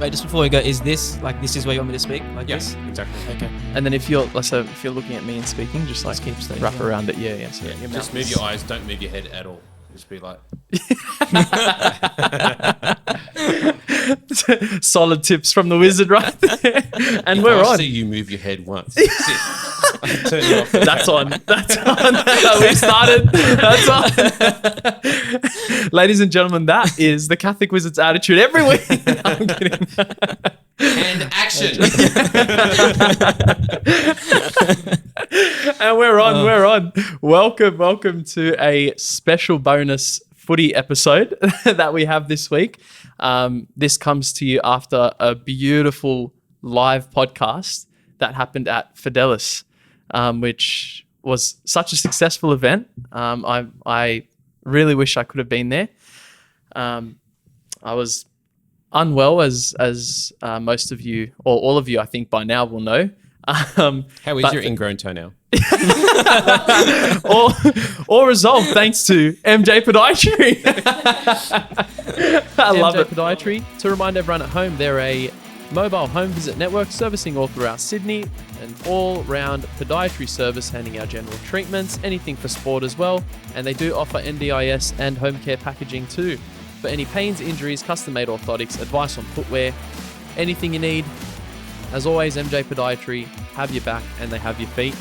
Wait, just before we go, is this where you want me to speak? Like Yes, this? exactly. Okay. And then if you're looking at me and speaking, just like keep staying, wrap yeah. around it. Yeah. So your Just mouth move is- your eyes. Don't move your head at all. Just be like. Solid tips from the wizard right there. And If we're I on. see you move your head once. That's it. Turn it off. That's on. That's on. We started. That's on. Ladies and gentlemen, that is the Catholic Wizard's attitude every week. No, I'm kidding. And action. And we're on. Welcome to a special bonus footy episode that we have this week. This comes to you after a beautiful live podcast that happened at Fidelis, which was such a successful event. I really wish I could have been there. I was unwell, as most of you, or all of you, I think by now will know. How is your ingrown toenail? All resolved thanks to MJ Podiatry. I love it. Podiatry. To remind everyone at home, they're a mobile home visit network servicing all throughout Sydney, an all-round podiatry service handing out general treatments, anything for sport as well, and they do offer NDIS and home care packaging too. For any pains, injuries, custom-made orthotics, advice on footwear, anything you need, as always, MJ Podiatry have your back and they have your feet.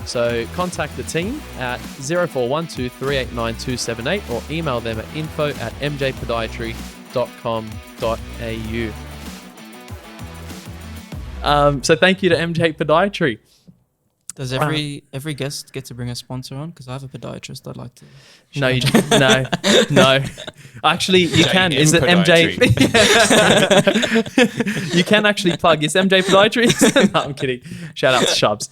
So contact the team at 0412 389 278 or email them at info@mjpodiatry.com.au. So thank you to MJ Podiatry. Does every guest get to bring a sponsor on? Because I have a podiatrist I'd like to. No, you no. Actually, you can. JM Is it MJ? You can actually plug. Is MJ Podiatry? No, I'm kidding. Shout out to Shubs.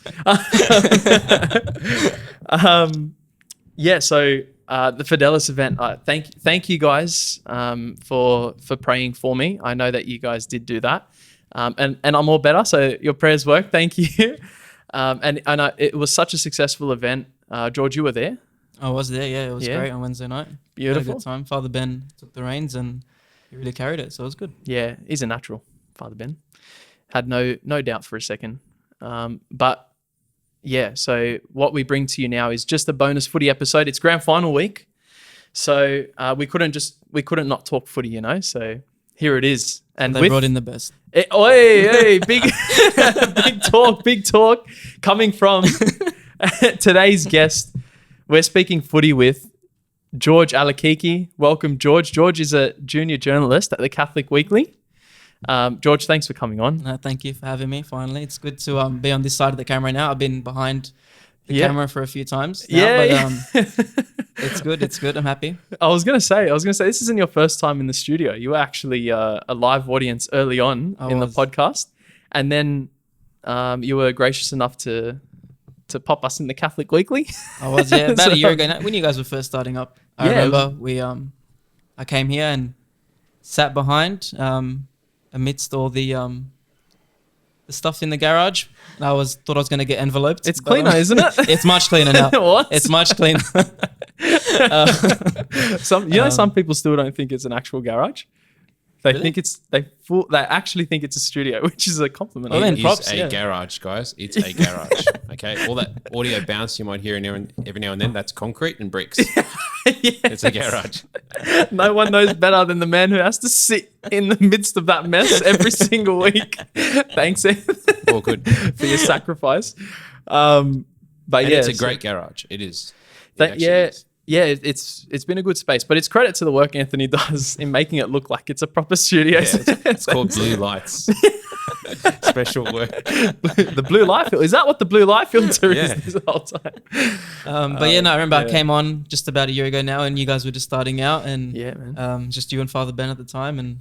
So the Fidelis event. Thank you guys for praying for me. I know that you guys did do that, and I'm all better. So your prayers work. Thank you. It was such a successful event. George, you were there. I was there, yeah. It was great on Wednesday night. Beautiful. Had a good time. Father Ben took the reins and he really carried it, so it was good. Yeah, he's a natural, Father Ben. Had no doubt for a second. But yeah, so what we bring to you now is just a bonus footy episode. It's grand final week. So we couldn't not talk footy, you know. So here it is. And they brought in the best. Big big talk coming from today's guest. We're speaking footy with George Al-Akiki. Welcome, George. George is a junior journalist at the Catholic Weekly. George, thanks for coming on. No, thank you for having me. Finally, it's good to be on this side of the camera now. I've been behind the camera for a few times now, but it's good. I'm happy. I was gonna say this isn't your first time in the studio. You were actually a live audience early on the podcast, and then you were gracious enough to pop us in the Catholic Weekly. I was, about a year ago now, when you guys were first starting up. I remember I came here and sat behind amidst all the stuff in the garage. Thought I was going to get enveloped. It's cleaner, isn't it? It's much cleaner now. What? It's much cleaner. Some people still don't think it's an actual garage. They Really? think they actually think it's a studio, which is a compliment. Well, then, It is props, a garage, guys. It's a garage. Okay, all that audio bounce you might hear every now and then, that's concrete and bricks. It's a garage. No one knows better than the man who has to sit in the midst of that mess every single week. Thanks, Ed, All good. for your sacrifice. But And it's a great garage. It is. It's been a good space, but it's credit to the work Anthony does in making it look like it's a proper studio. Yeah, it's called blue lights. Special work. The blue light filter. Is that what the blue light filter is this whole time? I remember I came on just about a year ago now, and you guys were just starting out, and just you and Father Ben at the time, and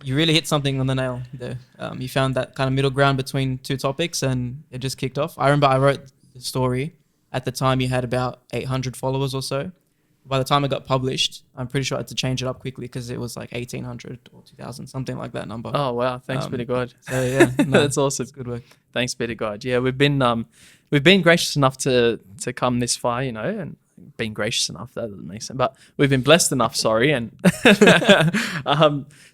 you really hit something on the nail there. You found that kind of middle ground between two topics, and it just kicked off. I remember I wrote the story. At the time, you had about 800 followers or so. By the time it got published, I'm pretty sure I had to change it up quickly because it was like 1,800 or 2,000, something like that number. Oh wow! Thanks be to God. So yeah, that's awesome. It's good work. Thanks be to God. Yeah, we've been gracious enough to come this far, you know, and been gracious enough. That doesn't make sense. But we've been blessed enough, sorry, and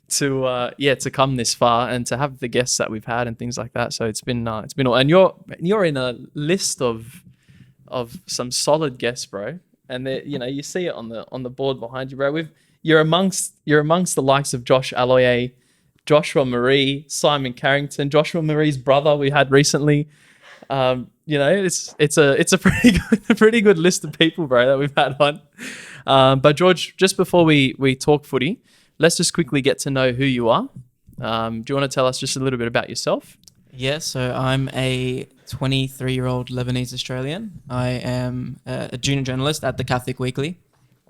to come this far and to have the guests that we've had and things like that. So it's been all, and you're in a list of some solid guests, bro. And you see it on the board behind you, bro. You're amongst the likes of Josh Al-Akiki, Joshua Marie, Simon Carrington, Joshua Marie's brother we had recently. It's a pretty good list of people, bro, that we've had on. But George, just before we talk footy, let's just quickly get to know who you are. Do you want to tell us just a little bit about yourself? Yeah, so I'm a 23-year-old Lebanese Australian. I am a junior journalist at the Catholic Weekly.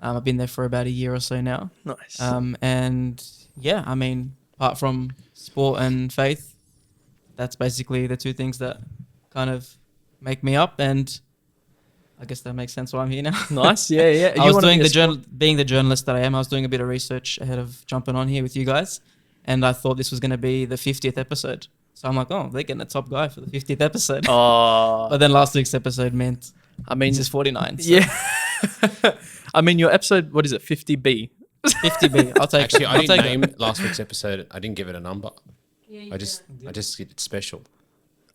I've been there for about a year or so now. Nice. And yeah, I mean, apart from sport and faith, that's basically the two things that kind of make me up, and I guess that makes sense why I'm here now. Nice, yeah. I was doing being the journalist that I am, I was doing a bit of research ahead of jumping on here with you guys, and I thought this was going to be the 50th episode. So I'm like, oh, they're getting a top guy for the 50th episode. Oh. But then last week's episode meant, this is 49. So. Yeah. I mean, your episode, what is it, 50B? 50B, I'll take Actually, it. I didn't name last week's episode. I didn't give it a number. Yeah, I just did it special.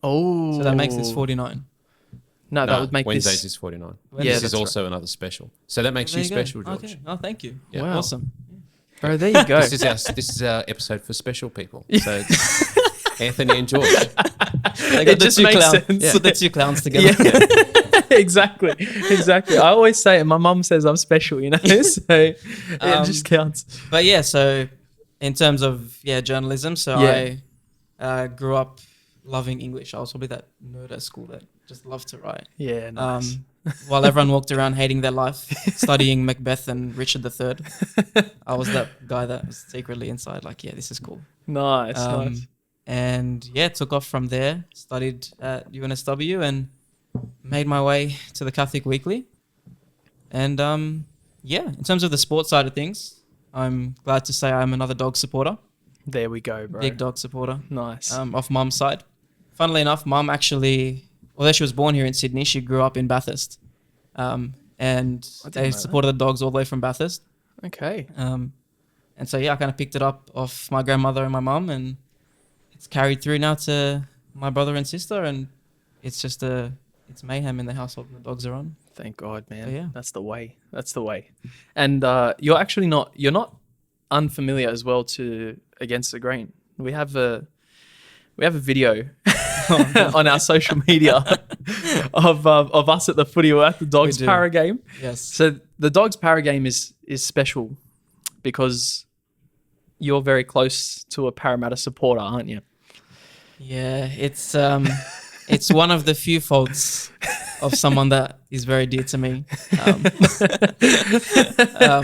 Oh. So that makes this 49. No, that would make Wednesdays this... is 49. Yeah, This is that's also another special. So that makes There you go. special, George. Okay. Oh, thank you. Yeah. Wow. Awesome. Bro, there you go. This is our episode for special people. So it's Anthony and George. They got It just makes sense. Put the two clowns together. Yeah. Exactly. I always say it. My mum says I'm special, so it just counts. But yeah, so in terms of journalism, so I grew up loving English. I was probably that nerd at school that just loved to write. Yeah, nice. While everyone walked around hating their life, studying Macbeth and Richard III, I was that guy that was secretly inside like, yeah, this is cool. Nice. And yeah, took off from there, studied at UNSW and made my way to the Catholic Weekly. And in terms of the sports side of things, I'm glad to say I'm another dog supporter. There we go, bro. Big dog supporter. Nice. Off mum's side. Funnily enough, mum actually, although she was born here in Sydney, she grew up in Bathurst. And they supported the dogs all the way from Bathurst. Okay. And so, I kind of picked it up off my grandmother and my mum, and it's carried through now to my brother and sister, and it's just it's mayhem in the household when the dogs are on. Thank God, man. So, yeah. That's the way. And you're actually not unfamiliar as well to Against the Grain. We have a video on our social media of us at the footy. We're at the Dogs Para game. Yes. So the Dogs Para game is special because you're very close to a Parramatta supporter, aren't you? Yeah, it's one of the few faults of someone that is very dear to me.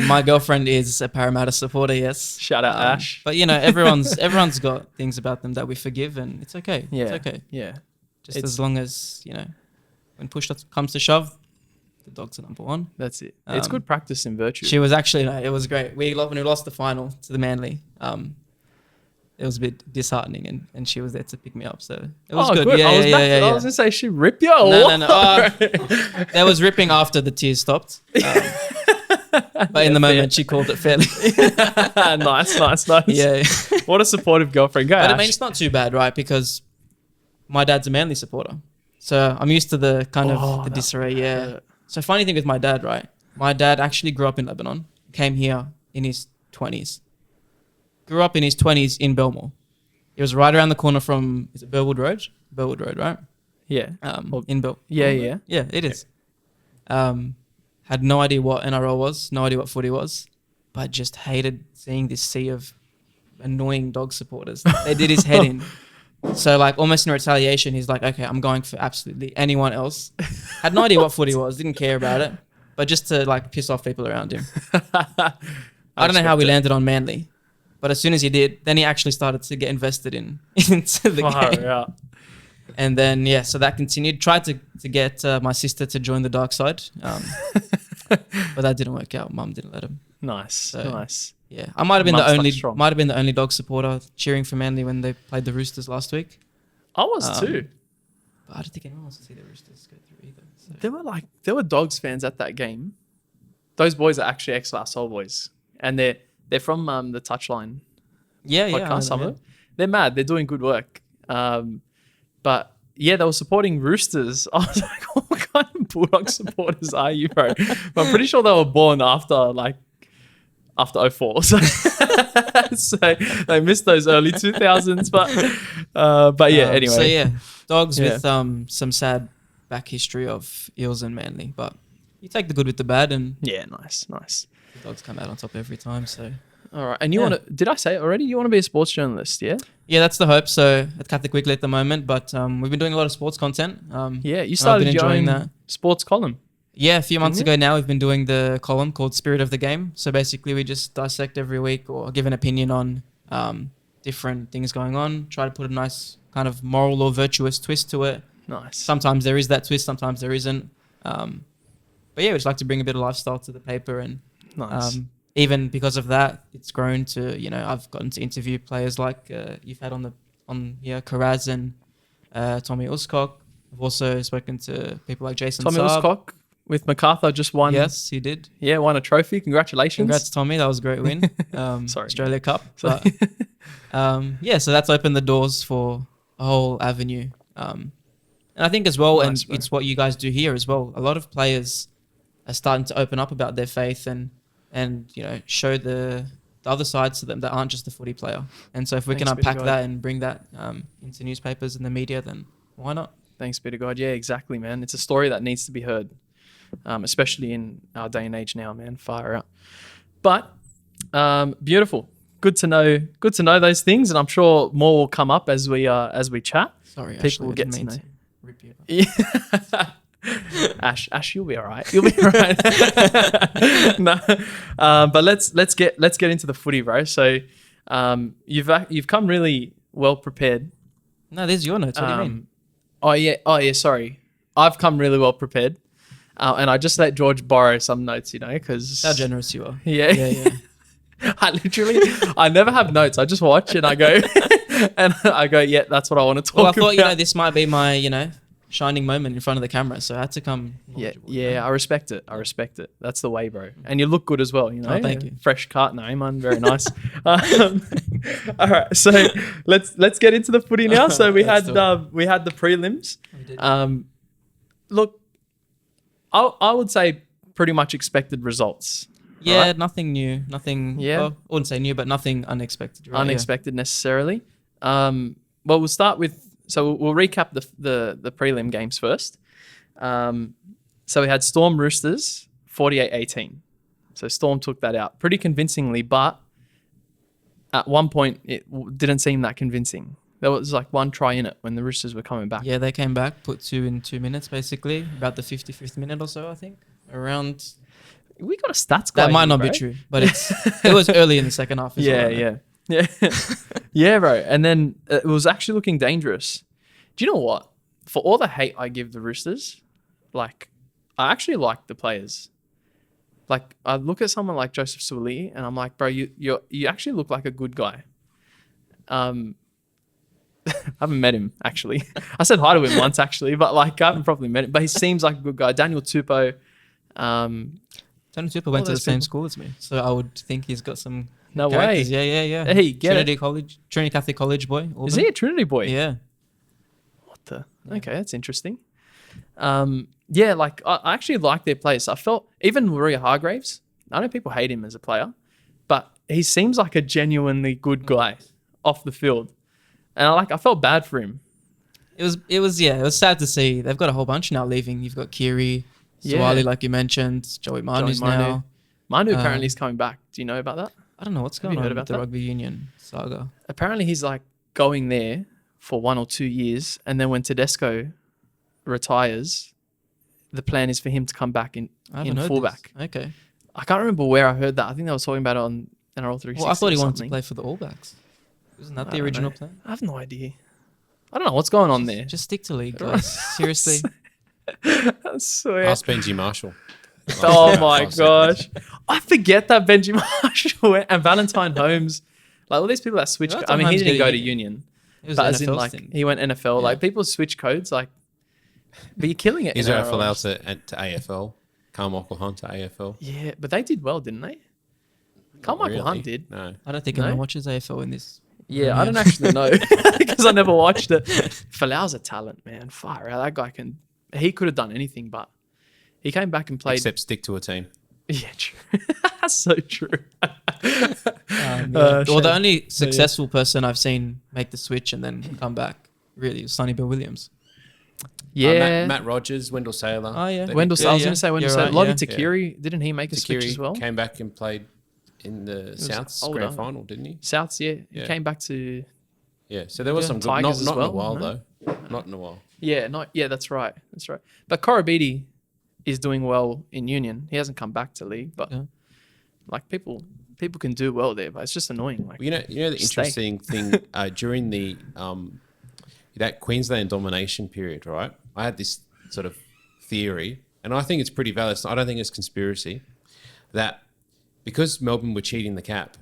My girlfriend is a Parramatta supporter, yes. Shout out Ash. But everyone's got things about them that we forgive, and it's okay. Yeah. It's okay. Yeah. Just as long as, when push comes to shove, the dogs are number one. That's it. It's good practice in virtue. She was actually, it was great. When we lost the final to the Manly, it was a bit disheartening, and she was there to pick me up. So it was good. Yeah, I was going to say, she ripped you? No. There was ripping after the tears stopped. But in the moment, she called it fairly. Nice. Yeah. What a supportive girlfriend. Go, But Ash. I mean, it's not too bad, right? Because my dad's a Manly supporter. So I'm used to the kind of the disarray. Yeah. So funny thing with my dad, right? My dad actually grew up in Lebanon, came here in his 20s. Grew up in his 20s in Belmore. It was right around the corner from, is it Burwood Road? Burwood Road, right? Yeah. In Belmore. Yeah. Yeah, it is. Had no idea what NRL was, no idea what footy was, but just hated seeing this sea of annoying dog supporters. They did his head in. So like almost in retaliation, he's like, okay, I'm going for absolutely anyone else. Had no idea what footy was, didn't care about it, but just to like piss off people around him. I don't know how we landed on Manly, but as soon as he did, then he actually started to get invested into the game. Yeah. And then, so that continued. Tried to get my sister to join the dark side, but that didn't work out. Mum didn't let him. Nice. Yeah, I might have been the only dog supporter cheering for Manly when they played the Roosters last week. I was too. But I don't think anyone wants to see the Roosters go through either. So. There were Dogs fans at that game. those boys are actually ex-La Soul boys, and they're from the Touchline podcast. Some of them. They're mad. They're doing good work. But yeah, they were supporting Roosters. I was like, what kind of Bulldog supporters are you, bro? But I'm pretty sure they were born after 04. So they missed those early 2000s. But yeah, anyway. So yeah, Dogs with some sad back history of Eels and Manly. But you take the good with the bad, and yeah, nice. The Dogs come out on top every time. So all right, and you want to? Did I say it already? You want to be a sports journalist? Yeah. Yeah, that's the hope. So at Catholic Weekly at the moment, but we've been doing a lot of sports content. You started your own sports column. Yeah, a few months ago now, we've been doing the column called Spirit of the Game. So basically, we just dissect every week or give an opinion on different things going on. Try to put a nice kind of moral or virtuous twist to it. Nice. Sometimes there is that twist, sometimes there isn't. But yeah, we just like to bring a bit of lifestyle to the paper, and even because of that, it's grown to, I've gotten to interview players like you've had on Karaz and Tommy Uscock. I've also spoken to people like Jason Tommy Saab. Uscock with MacArthur just won. Yes, he did. Yeah, won a trophy. Congratulations. Congrats, Tommy. That was a great win. Sorry. Australia Cup. But, so that's opened the doors for a whole avenue. And I think as well, Nice, bro. it's what you guys do here as well. A lot of players are starting to open up about their faith and show the other sides to them that aren't just the footy player. And so if we can unpack that and bring that into newspapers and the media, then why not? Thanks be to God. Yeah, exactly, man. It's a story that needs to be heard, especially in our day and age now, man. Far out. But beautiful. Good to know those things, and I'm sure more will come up as we chat. Sorry, people Ashley, will get to know. to rip you up. Yeah. Ash, you'll be all right. You'll be all right. No, but let's get into the footy, bro. So, you've come really well prepared. No, there's your notes. What do you mean? Oh yeah. Sorry, I've come really well prepared, and I just let George borrow some notes, because How generous you are. Yeah. I never have notes. I just watch and I go, yeah, that's what I want to talk about. Well, I thought this might be my shining moment in front of the camera, so I had to come. Yeah. I respect it. That's the way, bro. And you look good as well. Oh, thank you. Fresh cut, no, man, very nice. All right, so let's get into the footy now. So we had the prelims. Look, I would say pretty much expected results. Yeah, right? Nothing new, nothing. Yeah, well, I wouldn't say new, but nothing unexpected. Right? Unexpected necessarily. Well, we'll start with. So we'll recap the prelim games first. So we had Storm Roosters 48-18. So Storm took that out pretty convincingly, but at one point it didn't seem that convincing. There was like one try in it when the Roosters were coming back. Yeah, they came back, put 2 in 2 minutes basically, about the 55th minute or so, I think. Around. We got a stats guy. That might not be true, but it was early in the second half as well. Yeah. Yeah, bro. And then it was actually looking dangerous. Do you know what? For all the hate I give the Roosters, I actually like the players. Like, I look at someone like Joseph Suaalii and I'm like, bro, you actually look like a good guy. I haven't met him, actually. I said hi to him once, actually, but I haven't properly met him. But he seems like a good guy. Daniel Tupou. Daniel Tupou went to the same school as me, so I would think he's got some No characters. way. Yeah. Hey, Trinity Catholic College boy. Auburn. Is he a Trinity boy? Yeah. What the? Yeah. Okay, that's interesting. I actually like their players. I felt even Maria Hargraves. I know people hate him as a player, but he seems like a genuinely good guy off the field, and I felt bad for him. It was sad to see. They've got a whole bunch now leaving. You've got Kiri, Suaalii, like you mentioned, Joey Manu's now. Manu apparently is coming back. Do you know about that? I don't know what's going on with the rugby union saga. Apparently he's going there for 1 or 2 years, and then when Tedesco retires, the plan is for him to come back in fullback. This. Okay. I can't remember where I heard that. I think they were talking about it on NRL 360. Well, I thought he wanted to play for the All Blacks. Isn't that the original plan? I have no idea. I don't know what's going on there. Just stick to league, guys. Seriously. I swear. Ask Benji Marshall. Oh my gosh. I forget that Benji Marshall and Valentine Holmes. All these people that switch. I mean, he didn't go to Union. It was but as in, he went NFL. Yeah. People switch codes. But you're killing it. He's allowed to AFL. Carmichael Hunt to AFL. Yeah, but they did well, didn't they? Carmichael Hunt did. No. I don't think anyone watches AFL in this. Yeah, I don't actually know because I never watched it. Falau's a talent, man. Fire out. That guy he could have done anything, but he came back and played. Except stick to a team. Yeah, true. So true. Well, the only successful person I've seen make the switch and then come back really is Sonny Bill Williams. Yeah. Matt Rogers, Wendell Saylor. Oh, yeah. I was going to say Wendell Saylor. Lottie Takiri, didn't he make a switch as well? Came back and played in the South's grand final, didn't he? South's, yeah. He came back to... Yeah, so there was some good... Tigers not as well, in a while, though. Not in a while. Yeah, that's right. That's right. But Korobidi is doing well in Union. He hasn't come back to league, but like people can do well there, but it's just annoying. Like, you know the interesting thing during the that Queensland domination period, right? I had this sort of theory, and I think it's pretty valid. I don't think it's conspiracy, that because Melbourne were cheating the cap,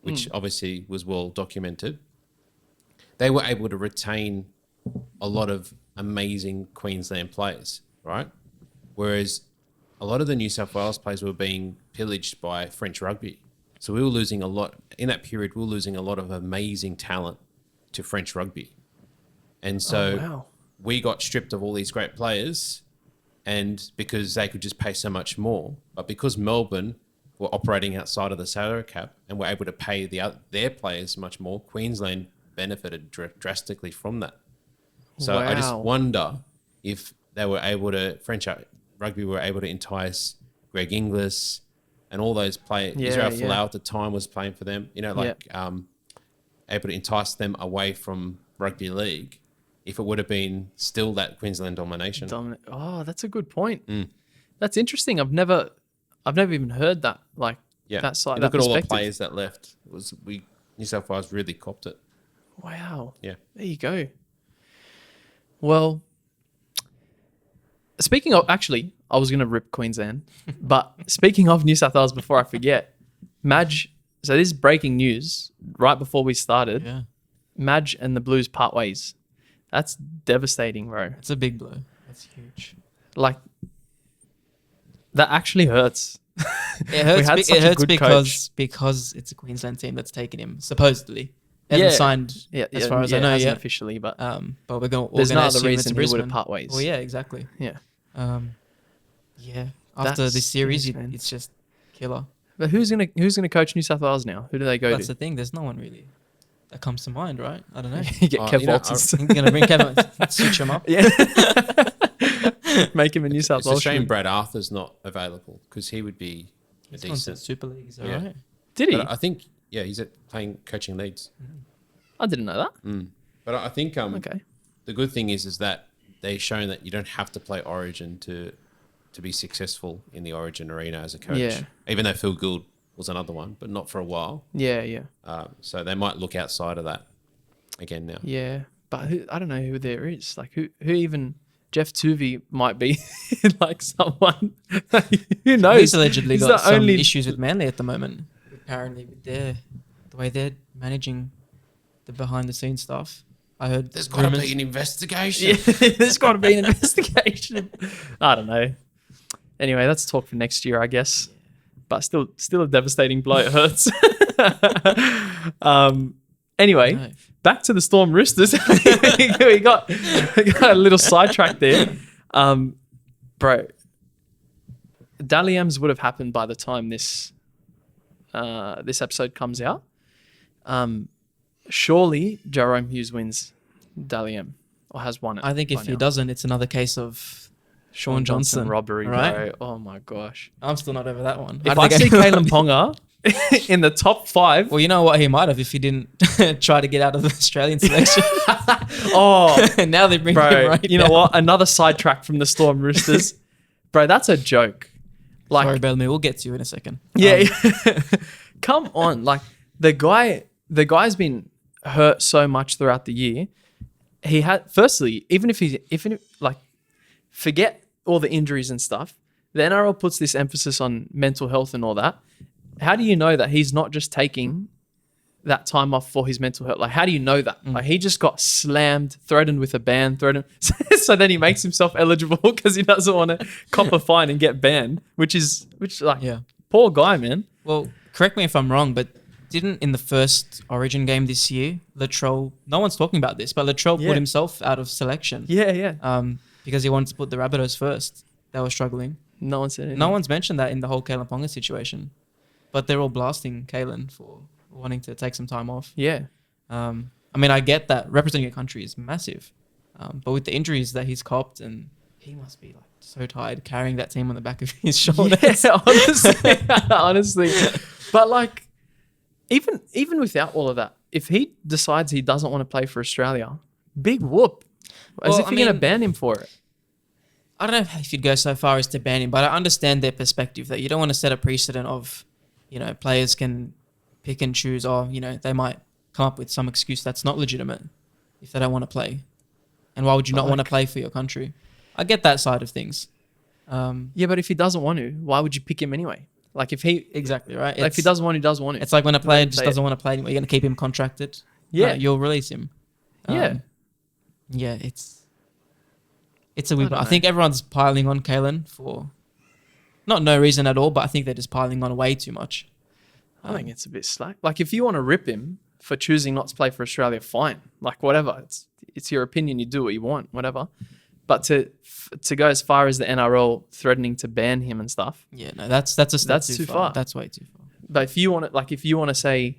which obviously was well documented, they were able to retain a lot of amazing Queensland players, right? Whereas a lot of the New South Wales players were being pillaged by French rugby. So we were losing a lot, in that period, we were losing a lot of amazing talent to French rugby. And so we got stripped of all these great players, and because they could just pay so much more. But because Melbourne were operating outside of the salary cap and were able to pay their players much more, Queensland benefited drastically from that. So I just wonder if they were able to, French rugby were able to entice Greg Inglis and all those players. Israel Folau at the time was playing for them, able to entice them away from rugby league if it would have been still that Queensland domination. Oh, that's a good point. That's interesting. I've never even heard that. Like that side. Look at all the players that left. New South Wales really copped it. Wow. Yeah. There you go. Well, speaking of, actually, I was going to rip Queensland, but speaking of New South Wales, before I forget, Madge. So this is breaking news right before we started. Yeah. Madge and the Blues part ways. That's devastating, bro. It's a big blow. That's huge. Like, that actually hurts. It hurts because it's a Queensland team that's taken him, supposedly. Hasn't signed as far as I know yet. Officially, but we're going. There's no other reason he would have part ways. Well, yeah, exactly. Yeah. After this series, it's just killer. But who's gonna coach New South Wales now? Who do they go to? That's the thing. There's no one really that comes to mind, right? I don't know. You get Kev Walters. I'm gonna bring Kevin, switch him up. Yeah. Make him a New South Wales. It's a shame Brad Arthur's not available because he would be a decent Super League. Is that right? Did he? But I think he's coaching Leeds. I didn't know that. But I think okay. The good thing is that they've shown that you don't have to play Origin to be successful in the Origin arena as a coach. Yeah. Even though Phil Gould was another one, but not for a while. Yeah. So they might look outside of that again now. Yeah, but I don't know who there is. Like who even Jeff Tuvey might be like someone. Who knows? He's allegedly got some issues with Manly at the moment. Apparently, with the way they're managing the behind the scenes stuff. I heard there's got to be an investigation. Yeah, there's got to be an investigation. I don't know. Anyway, that's talk for next year, I guess. But still a devastating blow. It hurts. Anyway, back to the Storm Roosters. we got a little sidetrack there. Bro, Dally M's would have happened by the time this episode comes out. Surely Jerome Hughes wins Dally M, or has won it. I think if he doesn't, it's another case of Sean Johnson robbery, right? Bro. Oh my gosh. I'm still not over that one. If I see Kalen Ponga in the top 5. Well, you know what? He might have if he didn't try to get out of the Australian selection. And now they bring him right You know what? Another sidetrack from the Storm Roosters. Bro, that's a joke. Like, sorry, Bellamy. We'll get to you in a second. Yeah. Come on. Like, the guy's been hurt so much throughout the year. He had, firstly, even if forget all the injuries and stuff, the NRL puts this emphasis on mental health and all that. How do you know that he's not just taking that time off for his mental health? Like, how do you know that? Like, he just got slammed, threatened with a ban, so then he makes himself eligible because he doesn't want to cop a fine and get banned, which poor guy, man. Well, correct me if I'm wrong, but didn't in the first Origin game this year, Latrell, no one's talking about this, but Latrell put himself out of selection. Yeah. Because he wanted to put the Rabbitohs first. They were struggling. No one said anything. No one's mentioned that in the whole Kalen Ponga situation. But they're all blasting Kalen for wanting to take some time off. Yeah. I mean, I get that representing your country is massive. But with the injuries that he's copped, and he must be like so tired carrying that team on the back of his shoulders. Yeah, honestly. But like, even without all of that, if he decides he doesn't want to play for Australia, big whoop. As if you're going to ban him for it. I don't know if you'd go so far as to ban him, but I understand their perspective that you don't want to set a precedent of, players can pick and choose, or, they might come up with some excuse that's not legitimate if they don't want to play. And why would you not want to play for your country? I get that side of things. Yeah, but if he doesn't want to, why would you pick him anyway? Like if he... Exactly, right? Like if he doesn't want to, he doesn't want to. It's like when a player just doesn't want to play anymore, you're going to keep him contracted. Yeah. You'll release him. Yeah, it's a weird one. I think everyone's piling on Kalen for not no reason at all, but I think they're just piling on way too much. I think it's a bit slack. Like if you want to rip him for choosing not to play for Australia, fine. Like whatever. It's your opinion. You do what you want, whatever. But to go as far as the NRL threatening to ban him and stuff. Yeah, no, that's a step too far. That's way too far. But if you want to say,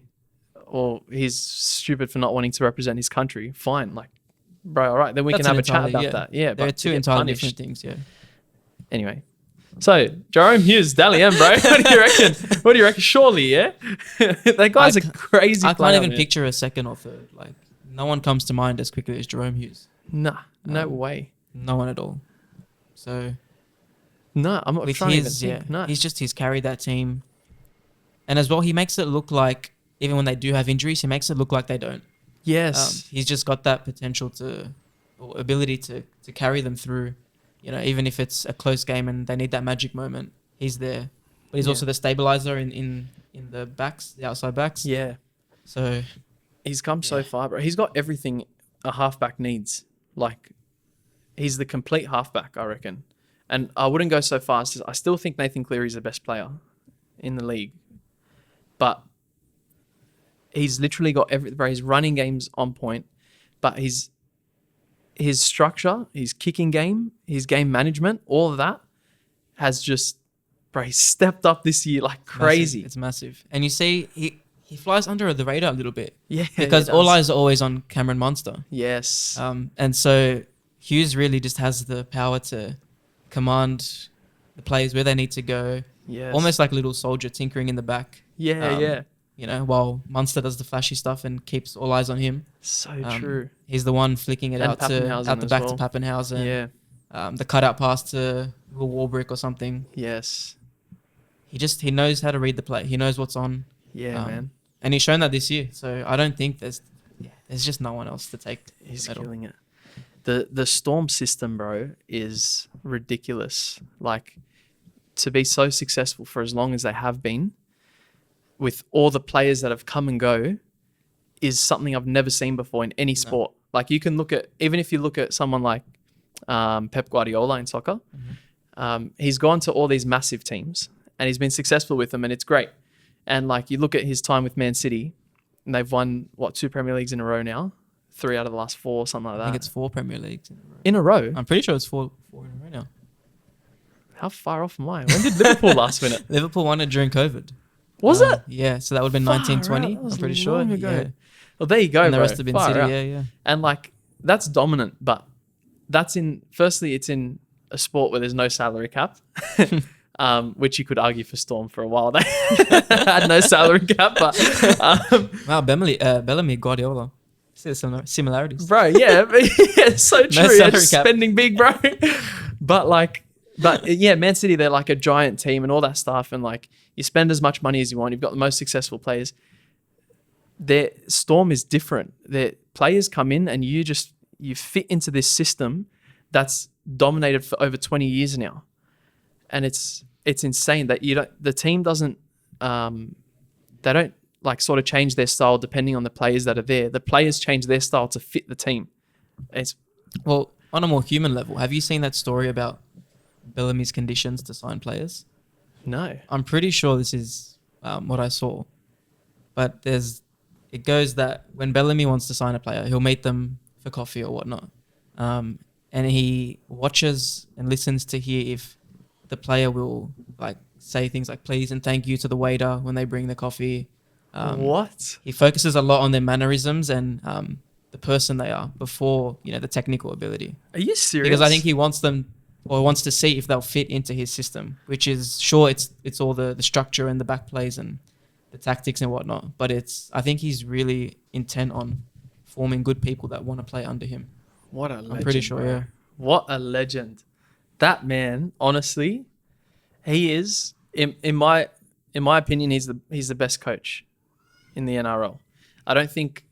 well, he's stupid for not wanting to represent his country, fine. Like, bro, all right, then we can have a chat about that. Yeah, there are two entirely different things. Yeah. Anyway, so Jerome Hughes, Dally M, bro. What do you reckon? Surely, yeah. That guy's a crazy player. I can't even picture a second or third. Like, no one comes to mind as quickly as Jerome Hughes. Nah, no way. No one at all. So, no, I'm not trying to think. Yeah, no. He's carried that team, and as well, he makes it look like even when they do have injuries, he makes it look like they don't. Yes, he's just got that potential or ability to carry them through. Even if it's a close game and they need that magic moment, he's there. But he's also the stabilizer in the backs, the outside backs. Yeah. So he's come so far, bro. He's got everything a halfback needs. Like, he's the complete halfback, I reckon. And I wouldn't go so far as I still think Nathan Cleary's the best player in the league. But he's literally got bro, his running game's on point, but his structure, his kicking game, his game management, all of that has just, bro, he's stepped up this year like crazy. It's massive. And you see, he flies under the radar a little bit. Yeah. Because all eyes are always on Cameron Munster. Yes. And so Hughes really just has the power to command the players where they need to go. Yes. Almost like a little soldier tinkering in the back. Yeah. While Munster does the flashy stuff and keeps all eyes on him. So true. He's the one flicking it out the back to Pappenhausen. Yeah. The cutout pass to Will Warbrick or something. Yes. He knows how to read the play. He knows what's on. Yeah, man. And he's shown that this year. So I don't think there's just no one else to take. He's killing it. The Storm system, bro, is ridiculous. Like, to be so successful for as long as they have been, with all the players that have come and go, is something I've never seen before in any sport. Like, you can even if you look at someone like Pep Guardiola in soccer, he's gone to all these massive teams and he's been successful with them, and it's great. And like, you look at his time with Man City, and they've won 2 Premier Leagues in a row now, 3 out of the last 4, something like that. I think it's 4 Premier Leagues in a row. I'm pretty sure it's 4 in a row now. How far off am I? When did Liverpool last win it? Liverpool won it during COVID. Was it? Yeah, so that would have been 1920. I'm pretty sure. Yeah. Well, there you go, and the bro. rest have been City. Yeah. And like, that's dominant, but firstly, it's in a sport where there's no salary cap, which you could argue for Storm for a while. They had no salary cap, but wow, Bellamy, Guardiola. See the similarities, bro. Yeah, it's so true. No salary cap. Spending big, bro. But Man City, they're like a giant team and all that stuff, and like, you spend as much money as you want. You've got the most successful players. Their Storm is different. Their players come in and you fit into this system that's dominated for over 20 years now. And it's insane that the team doesn't, they don't like sort of change their style depending on the players that are there. The players change their style to fit the team. Well, on a more human level, have you seen that story about Bellamy's conditions to sign players? No. I'm pretty sure this is what I saw. But it goes that when Bellamy wants to sign a player, he'll meet them for coffee or whatnot. And he watches and listens to hear if the player will like say things like please and thank you to the waiter when they bring the coffee. What? He focuses a lot on their mannerisms and the person they are before, the technical ability. Are you serious? Because I think he wants them or wants to see if they'll fit into his system, which is sure it's all the structure and the back plays and the tactics and whatnot. But I think he's really intent on forming good people that want to play under him. What a legend. I'm pretty sure, yeah. What a legend. That man, honestly, he is in my opinion, he's the best coach in the NRL. I don't think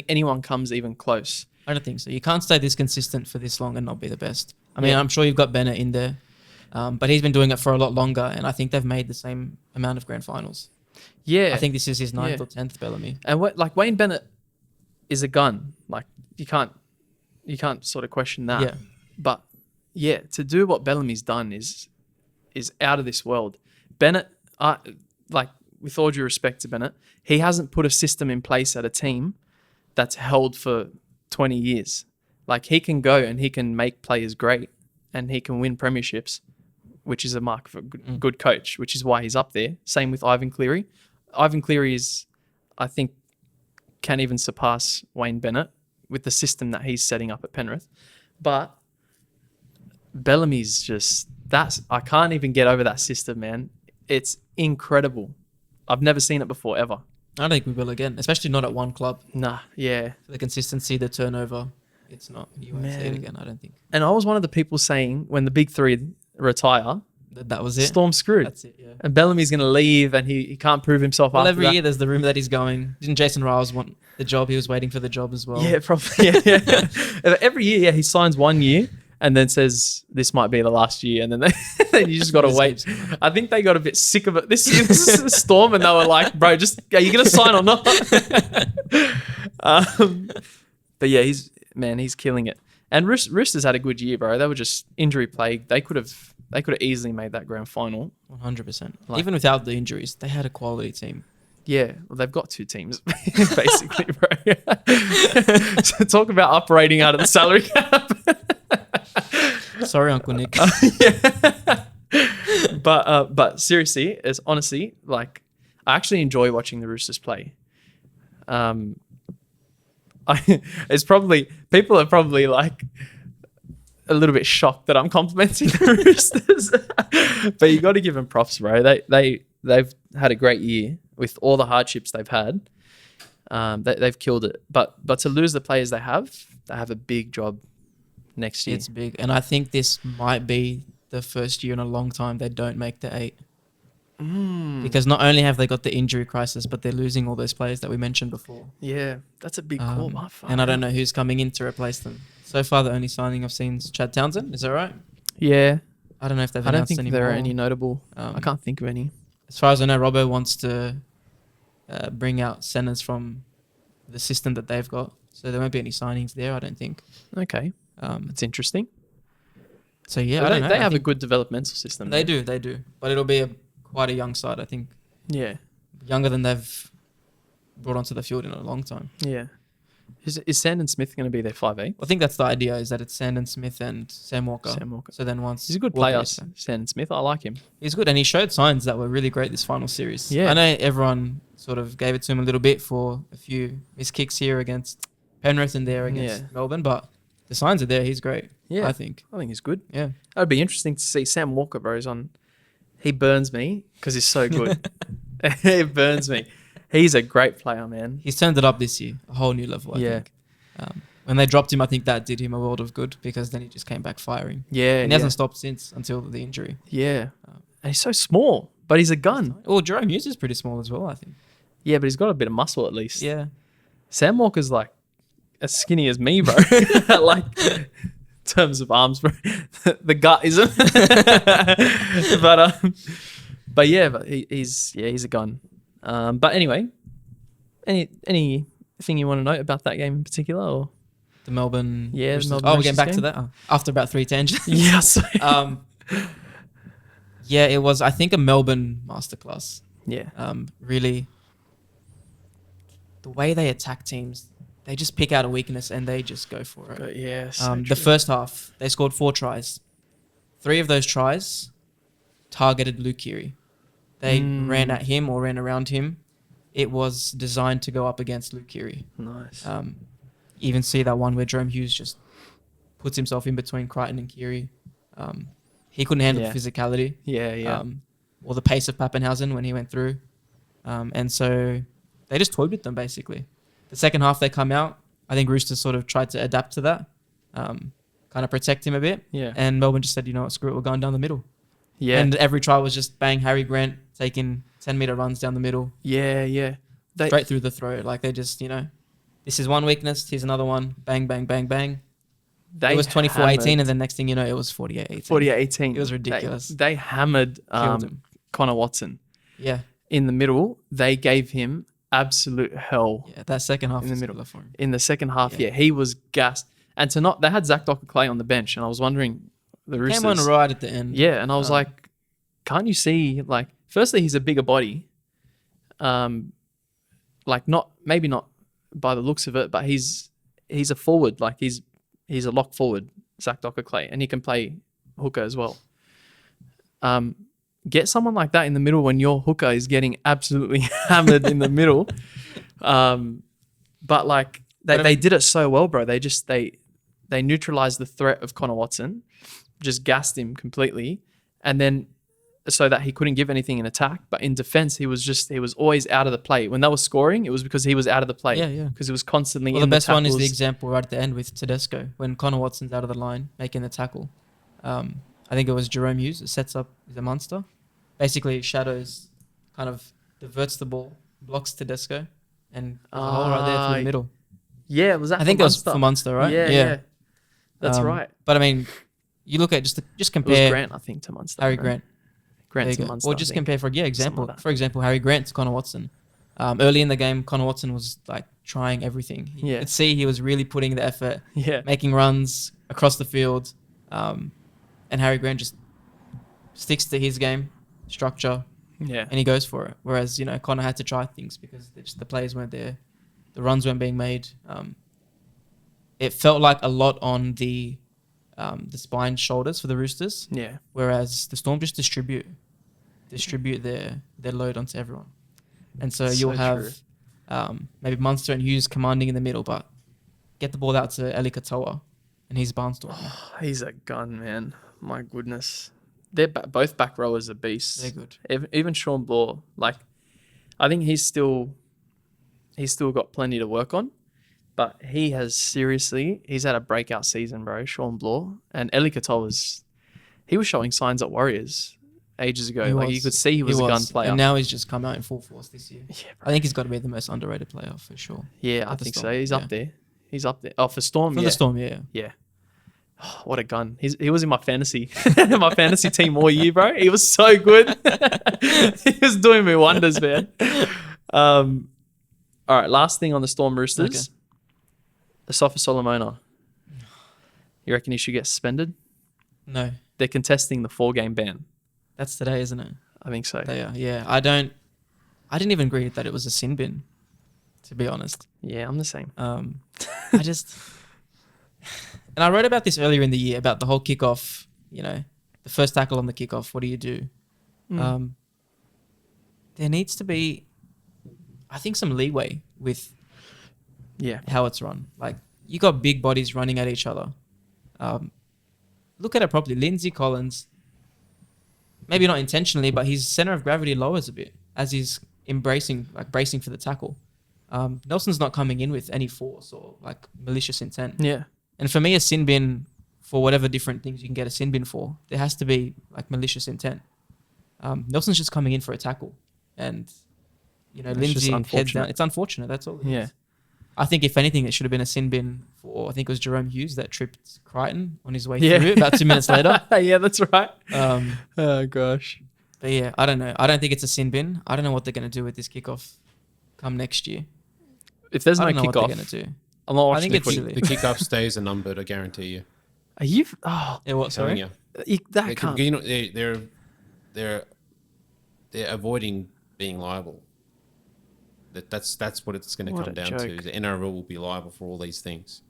anyone comes even close. I don't think so. You can't stay this consistent for this long and not be the best. I mean, I'm sure you've got Bennett in there, but he's been doing it for a lot longer, and I think they've made the same amount of grand finals. Yeah. I think this is his 9th or 10th Bellamy. And Wayne Bennett is a gun. Like you can't sort of question that. Yeah. But yeah, to do what Bellamy's done is out of this world. Bennett, with all due respect to Bennett, he hasn't put a system in place at a team that's held for 20 years. Like he can go and he can make players great and he can win premierships, which is a mark for a good coach, which is why he's up there. Same with Ivan Cleary. Ivan Cleary is, I think, can even surpass Wayne Bennett with the system that he's setting up at Penrith. But Bellamy's I can't even get over that system, man. It's incredible. I've never seen it before, ever. I don't think we will again, especially not at one club. Nah, yeah. For the consistency, the turnover, it's not. You won't see it again, I don't think. And I was one of the people saying when the big three retire, that was it. Storm's screwed. That's it, yeah. And Bellamy's going to leave and he can't prove himself after every that. year there's the rumour that he's going. Didn't Jason Riles want the job? He was waiting for the job as well. Yeah, probably. Yeah. Every year, he signs 1 year and then says this might be the last year, and then then you just got to wait. I think they got a bit sick of it this year, this Storm, and they were like, "Bro, are you going to sign or not?" But yeah, he's killing it. And Roosters had a good year, bro. They were just injury plagued. They could have easily made that grand final. 100%. Even without the injuries, they had a quality team. Yeah, well, they've got two teams, basically, bro. So talk about operating out of the salary cap. Sorry, Uncle Nick. Yeah. But seriously, it's honestly, like, I actually enjoy watching the Roosters play. It's probably, people are probably like a little bit shocked that I'm complimenting the Roosters, but you got to give them props, bro. They've had a great year with all the hardships they've had. They've killed it, but to lose the players they have a big job next year. It's big, and I think this might be the first year in a long time they don't make the 8. Because not only have they got the injury crisis, but they're losing all those players that we mentioned before. Yeah, that's a big call, my father. And I don't know who's coming in to replace them. So far, the only signing I've seen is Chad Townsend. Is that right? Yeah. I don't know if they've I don't announced think any there more. are any notable. I can't think of any. As far as I know, Robbo wants to bring out centers from the system that they've got. So there won't be any signings there, I don't think. Okay. That's interesting. So yeah, So I don't know. they have a good developmental system. They do. But it'll be quite a young side, I think. Yeah. Younger than they've brought onto the field in a long time. Yeah. Is Sandon Smith going to be their 5'8"? I think that's the idea, is that it's Sandon Smith and Sam Walker. So then once... He's a good player, Sandon Smith. I like him. He's good, and he showed signs that were really great this final series. Yeah. I know everyone sort of gave it to him a little bit for a few missed kicks here against Penrith and there against Melbourne, but the signs are there. He's great, I think. I think he's good. Yeah. It would be interesting to see Sam Walker, bro. He burns me because he's so good. He burns me. He's a great player, man. He's turned it up this year, a whole new level, I think. When they dropped him, I think that did him a world of good, because then he just came back firing. Yeah. And he hasn't stopped since, until the injury. Yeah. And he's so small, but he's a gun. Well, Jerome Hughes is pretty small as well, I think. Yeah, but he's got a bit of muscle at least. Yeah. Sam Walker's like as skinny as me, bro. Like, in terms of arms, bro. The gut isn't. But yeah, but he's a gun. But anyway, anything you want to note about that game in particular? Or? The Melbourne. Yeah, Roosters. Melbourne Oh, we're getting back Roosters to that after about 3 tangents. Yes. Yeah, it was, I think, a Melbourne masterclass. Yeah. Really, the way they attack teams, they just pick out a weakness and they just go for it. Yeah. The first half, they scored 4 tries. 3 of those tries targeted Luke Keary. They ran at him or ran around him. It was designed to go up against Luke Keary. Nice. You even see that one where Jerome Hughes just puts himself in between Crichton and Keary. He couldn't handle the physicality. Yeah. Or the pace of Pappenhausen when he went through. And so they just toyed with them, basically. The second half, they come out. I think Roosters sort of tried to adapt to that, kind of protect him a bit. Yeah. And Melbourne just said, you know what, screw it, we're going down the middle. Yeah. And every try was just bang, Harry Grant taking 10-metre runs down the middle. Yeah. Straight through the throat. Like they just, this is one weakness, here's another one. Bang, bang, bang, bang. It was 24-18, and then next thing you know, it was 48-18. 48-18. It was ridiculous. They hammered Connor Watson. Yeah. In the middle, they gave him absolute hell. Yeah, that second half in the was middle killer for him. In the second half, he was gassed. And they had Zach Docker-Clay on the bench, and I was wondering, the Roosters... Came on right at the end. Yeah, and I was like, can't you see, like, firstly, he's a bigger body. Maybe not by the looks of it, but he's a forward. Like, he's a lock forward, Zach Docker-Clay, and he can play hooker as well. Get someone like that in the middle when your hooker is getting absolutely hammered in the middle. But like they did it so well, bro. They neutralized the threat of Connor Watson, just gassed him completely, and then so that he couldn't give anything in attack. But in defense, he was always out of the play. When they were scoring, it was because he was out of the play. Yeah. Because it was constantly the in the best one is the tackles. example right at the end with Tedesco when Connor Watson's out of the line making the tackle. I think it was Jerome Hughes that sets up the Munster. Basically, shadows kind of diverts the ball, blocks Tedesco, and there's a hole right there through the middle. Yeah, was that? I think it was for Munster, right? Yeah. That's right. But I mean, you look at just compare it was Grant, I think, to Munster. Harry Grant. Grant to Munster. Or just compare for example, Harry Grant to Connor Watson. Early in the game, Connor Watson was like trying everything. You could see he was really putting the effort, making runs across the field. And Harry Grant just sticks to his game structure, and he goes for it. Whereas Connor had to try things because the players weren't there, the runs weren't being made. It felt like a lot on the spine shoulders for the Roosters. Yeah. Whereas the Storm just distribute their load onto everyone, and so you'll have maybe Munster and Hughes commanding in the middle, but get the ball out to Eli Katoa, and he's barnstorming. Oh, he's a gun, man. My goodness. They're both back rowers are beasts. They're good. Even Sean Bloor, I think he's still got plenty to work on, but he's had a breakout season, bro. Sean Bloor and Eli Katoa he was showing signs at Warriors ages ago. You could see he was a gun player, and now he's just come out in full force this year. Yeah, I think he's got to be the most underrated player for sure. Yeah, I think so. He's up there. He's up there. Oh, for Storm. For the Storm, yeah. Yeah. Oh, what a gun. He was in my fantasy team all year, bro. He was so good. He was doing me wonders, man. All right, last thing on the Storm Roosters. Okay. Asafa Solomona. You reckon he should get suspended? No. They're contesting the 4-game ban. That's today, isn't it? I think so. They are, yeah. I didn't even agree that it was a sin bin, to be honest. Yeah, I'm the same. And I wrote about this earlier in the year about the whole kickoff, the first tackle on the kickoff. What do you do? There needs to be, I think, some leeway with how it's run. Like, you got big bodies running at each other. Look at it properly. Lindsay Collins, maybe not intentionally, but his center of gravity lowers a bit as he's bracing for the tackle. Nelson's not coming in with any force or malicious intent. Yeah. And for me, a sin bin, for whatever different things you can get a sin bin for, there has to be malicious intent. Nelson's just coming in for a tackle, and Lindsay heads down. It's unfortunate. That's all. Yeah. I think if anything, it should have been a sin bin for, I think it was Jerome Hughes that tripped Crichton on his way through about 2 minutes later. Yeah, that's right. Oh gosh. But yeah, I don't know. I don't think it's a sin bin. I don't know what they're going to do with this kickoff come next year. If there's no I don't know what they're kickoff, going to do. I'm not I watching think the it's footy. The kickoff stays are numbered, I guarantee you. Are you? Oh, Yeah, what? Telling Sorry. you. that can't. You know, they're avoiding being liable. That's what it's going to What come a down joke. to. The NRL will be liable for all these things.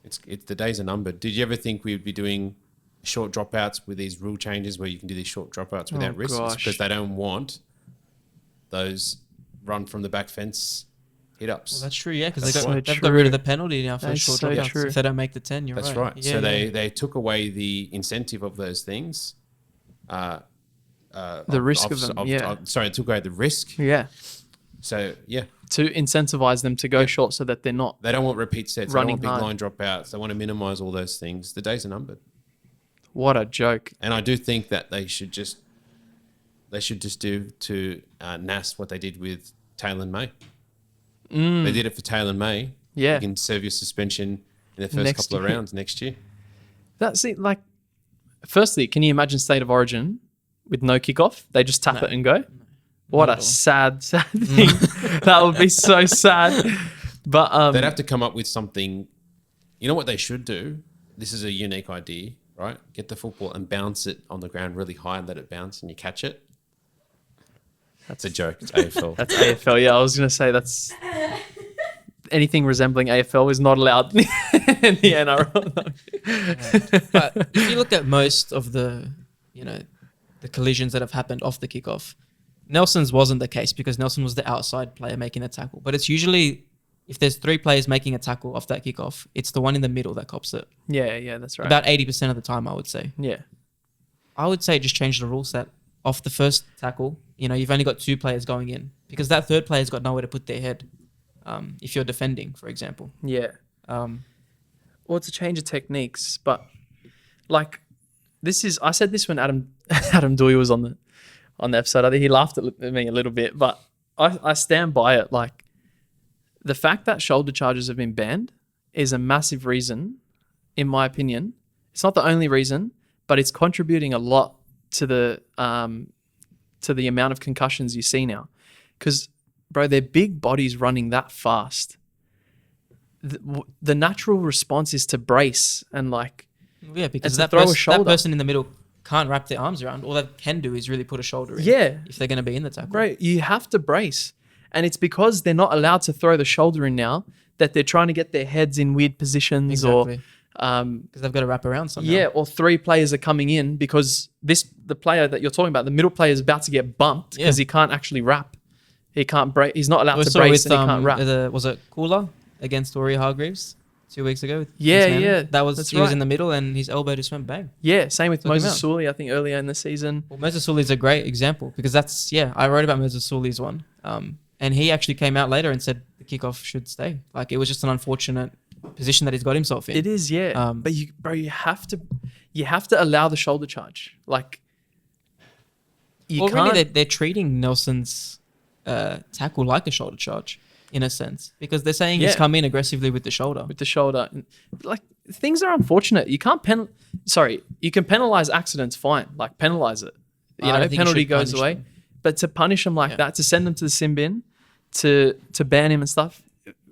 It's the days are numbered. Did you ever think we'd be doing short dropouts with these rule changes where you can do these short dropouts without risks? gosh. Because they don't want those run from the back fence hit ups. Well, that's true, yeah, because That's they've so got rid true. of the penalty now for That is short so dropouts. true. If they don't make the 10, you're That's right. right. Yeah, So yeah. they took away the incentive of those things. The risk of them, yeah. Sorry, it took away the risk. Yeah. So, yeah. To incentivize them to go short so that they're not. They don't want repeat sets. Running They don't want big hard. line dropouts. They want to minimize all those things. The days are numbered. What a joke. And I do think that they should just do to NAS what they did with Taylor and May. They did it for Taylor and May. Yeah. You can serve your suspension in the first Next couple of year. rounds next year. That's it. Like, firstly, can you imagine State of Origin with no kickoff? They just tap it and go. What Not a at all. sad thing. That would be so sad. But They'd have to come up with something. You know what they should do? This is a unique idea, right? Get the football and bounce it on the ground really high and let it bounce and you catch it. That's a joke. It's AFL. that's AFL. Yeah, I was going to say that's anything resembling AFL is not allowed in the NRL. But if you look at most of the collisions that have happened off the kickoff, Nelson's wasn't the case because Nelson was the outside player making a tackle. But it's usually, if there's 3 players making a tackle off that kickoff, it's the one in the middle that cops it. Yeah, that's right. About 80% of the time, I would say. yeah. I would say just change the rule set. Off the first tackle, you've only got 2 players going in because that third player's got nowhere to put their head. If you're defending, for example. Yeah. Well, it's a change of techniques, but like I said this when Adam Dewey was on the episode. I think he laughed at me a little bit, but I stand by it. Like the fact that shoulder charges have been banned is a massive reason, in my opinion. It's not the only reason, but it's contributing a lot to the amount of concussions you see now. Because, bro, they're big bodies running that fast. The natural response is to brace and because to that throw a that shoulder. person in the middle can't wrap their arms around. All they can do is really put a shoulder in. Yeah. If they're going to be in the tackle. Bro, you have to brace. And it's because they're not allowed to throw the shoulder in now that they're trying to get their heads in weird positions Exactly. or Because they've got to wrap around somehow. yeah, or 3 players are coming in because the player that you're talking about, the middle player is about to get bumped because he can't actually wrap. He can't brace. He's not allowed We to saw brace with, and he can't wrap. was it Cooler against Ori Hargreaves 2 weeks ago? Yeah, East Man? yeah, That was that's he was right. in the middle and his elbow just went bang. Yeah, same with Took him Moses out. Sully, I think earlier in the season. Well, Moses Sully's a great example because I wrote about Moses Sully's one. And he actually came out later and said the kickoff should stay. Like it was just an unfortunate position that he's got himself in. It is, yeah. But you have to allow the shoulder charge. Like you Well, can't. really, they're treating Nelson's tackle like a shoulder charge in a sense because they're saying he's Yeah. come in aggressively with the shoulder. with the shoulder. Like things are unfortunate. You can't you can penalize accidents, fine. Like penalize it. I don't think you Penalty should goes punish away. them. But to punish him like that, to send him to the sin bin, to ban him and stuff,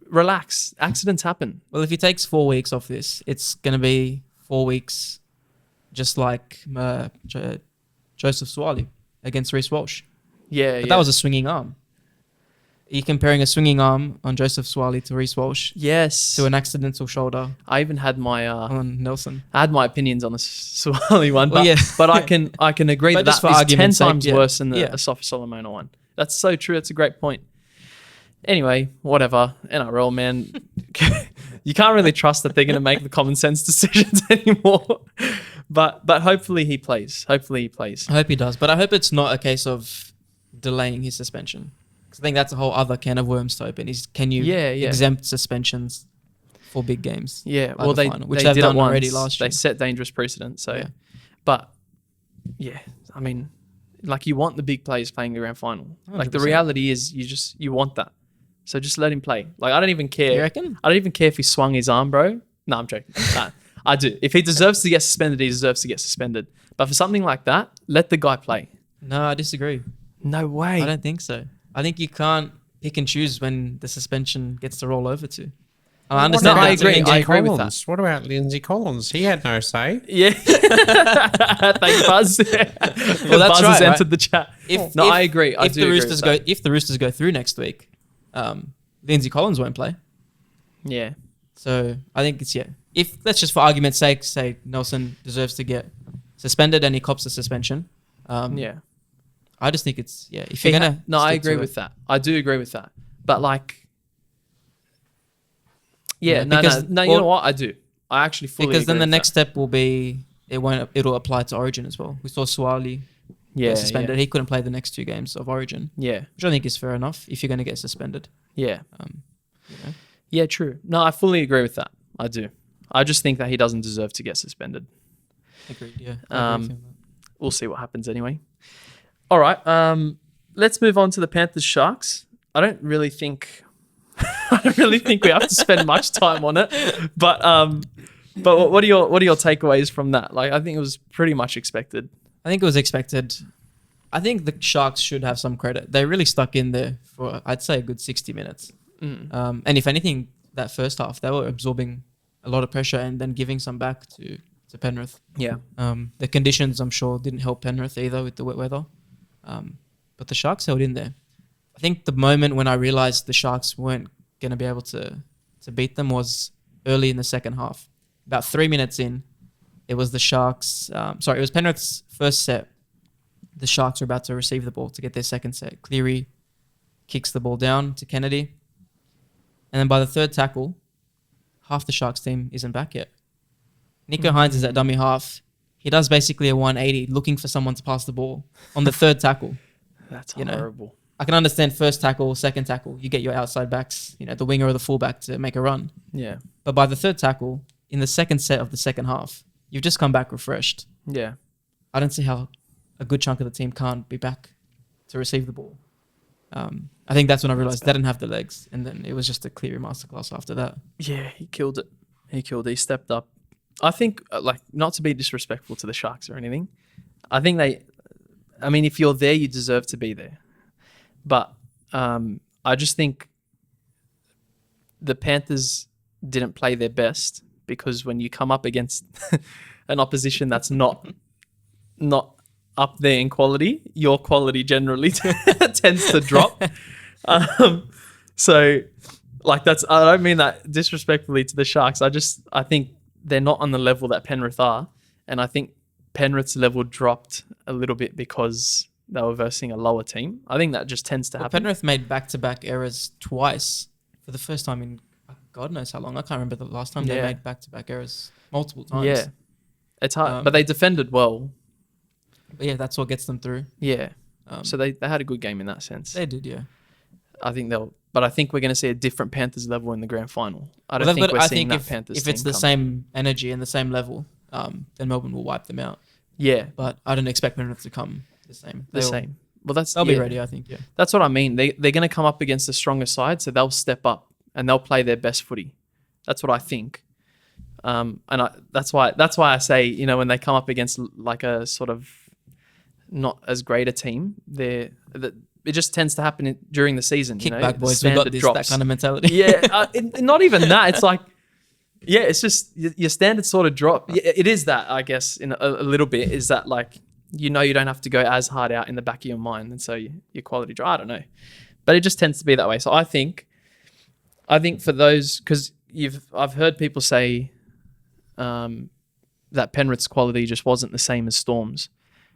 relax. Accidents happen. Well, if he takes 4 weeks off this, it's going to be 4 weeks just like Joseph Swally against Reece Walsh. Yeah, But that was a swinging arm. Are you comparing a swinging arm on Joseph Swally to Reece Walsh yes. to an accidental shoulder I even had my on Nelson? I had my opinions on the Swally one, Well, but, yeah. but I can agree But that just for is 10 argument's sake, times yeah. worse than the Yeah. Asafa Solomona one. That's so true. That's a great point. Anyway, whatever. NRL, man. You can't really trust that they're going to make the common sense decisions anymore. But hopefully he plays. I hope he does. But I hope it's not a case of delaying his suspension. Because I think that's a whole other can of worms to open. Can you exempt suspensions for big games? Yeah, like well, the they final, which they they've did done it once. already last year. They set dangerous precedent. So, Yeah. But yeah, I mean, like you want the big players playing the grand final. Like the 100%. reality is, you want that. So just let him play. Like I don't even care. You reckon? I don't even care if he swung his arm, bro. No, I'm joking. Nah, I do. If he deserves to get suspended, he deserves to get suspended. But for something like that, let the guy play. No, I disagree. No way. I don't think so. I think you can't pick and choose when the suspension gets to roll over to. I What understand. about I agree. Lindsay I agree with Collins? What about Lindsay Collins? He had no say. Yeah. Thank Buzz. Well, that's Buzz has right, entered the chat. I agree. If the Roosters go through next week, Lindsay Collins won't play. Yeah. So I think it's If let's just for argument's sake say Nelson deserves to get suspended and he cops the suspension. I just think it's If you're gonna I agree with that. I do agree with that. But like. Yeah, no. You know what? I do. I actually fully because agree then the with next that. step will be it'll apply to Origin as well. We saw Suwali get suspended. Yeah. He couldn't play the next 2 games of Origin. Yeah. Which I think is fair enough if you're going to get suspended. Yeah. You know? Yeah, true. No, I fully agree with that. I do. I just think that he doesn't deserve to get suspended. Agreed. Yeah. I agree with you on that. We'll see what happens anyway. All right. Let's move on to the Panthers Sharks. I don't really think we have to spend much time on it. But what are your takeaways from that? Like, I think it was pretty much expected. I think it was expected. I think the Sharks should have some credit. They really stuck in there for, I'd say, a good 60 minutes. And if anything, that first half, they were absorbing a lot of pressure and then giving some back to Penrith. Yeah. The conditions, I'm sure, didn't help Penrith either with the wet weather. But the Sharks held in there. I think the moment when I realised the Sharks weren't going to be able to beat them was early in the second half. About 3 minutes in, it was the Sharks. It was Penrith's first set. The Sharks were about to receive the ball to get their second set. Cleary kicks the ball down to Kennedy. And then by the third tackle, half the Sharks team isn't back yet. Nico Hines is at dummy half. He does basically a 180 looking for someone to pass the ball on the third tackle. That's horrible. I can understand first tackle, second tackle. You get your outside backs, the winger or the fullback to make a run. Yeah. But by the third tackle, in the second set of the second half, you've just come back refreshed. Yeah. I don't see how a good chunk of the team can't be back to receive the ball. I think that's when I realised they didn't have the legs. And then it was just a clear masterclass after that. Yeah, he killed it. He stepped up. I think, not to be disrespectful to the Sharks or anything, I think if you're there, you deserve to be there. But I just think the Panthers didn't play their best because when you come up against an opposition that's not up there in quality, your quality generally tends to drop. So, that's, I don't mean that disrespectfully to the Sharks. I think they're not on the level that Penrith are. And I think Penrith's level dropped a little bit because they were versing a lower team. I think that just tends to happen. Penrith made back-to-back errors twice for the first time in God knows how long. I can't remember the last time they made back-to-back errors multiple times. Yeah, it's hard. But they defended well. But yeah, that's what gets them through. Yeah. So they had a good game in that sense. They did, yeah. I think but I think we're going to see a different Panthers level in the grand final. I don't think we're seeing that Panthers team if it's the same energy and the same level, then Melbourne will wipe them out. Yeah. But I don't expect Penrith to come the same. Well, they'll be ready, I think, yeah. That's what I mean. They're going to come up against a stronger side, so they'll step up and they'll play their best footy. That's what I think. That's why I say, when they come up against like a sort of not as great a team, it just tends to happen during the season. Kickback boys, we've got that kind of mentality. Yeah, not even that. It's like, yeah, it's just your standards sort of drop. Yeah, it is that, I guess, in a little bit, is that like, you don't have to go as hard out in the back of your mind, and so your quality drop. I don't know, but it just tends to be that way. So I think for those, because I've heard people say that Penrith's quality just wasn't the same as Storm's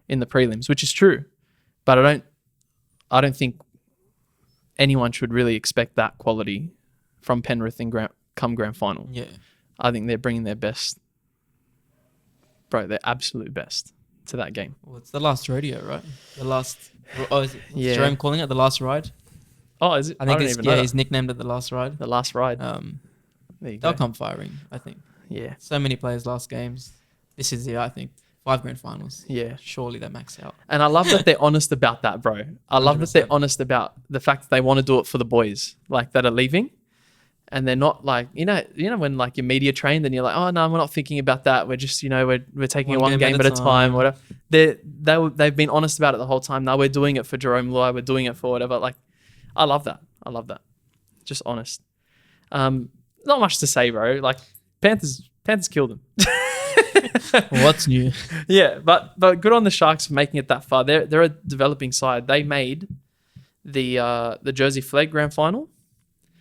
in the prelims, which is true, but I don't think anyone should really expect that quality from Penrith in come grand final. Yeah, I think they're bringing their best, their absolute best to that game. Well, it's the last rodeo, right? Is it Jerome calling it the last ride? Oh, is it? I think he's nicknamed it the last ride. The last ride. They'll come firing, I think. Yeah. So many players last games. This is I think 5 grand finals. Yeah. Surely they max out. And I love that they're honest about that, bro. I love 100%. That they're honest about the fact that they want to do it for the boys, that are leaving. And they're not like, when like you're media trained and you're like, oh no, we're not thinking about that. We're just, we're taking one game at a time, whatever. They've been honest about it the whole time. No, we're doing it for Jerome Luai. We're doing it for whatever. Like, I love that. I love that. Just honest. Not much to say, bro. Like Panthers killed them. What's new? Yeah, but good on the Sharks for making it that far. They're a developing side. They made the Jersey Flegg grand final.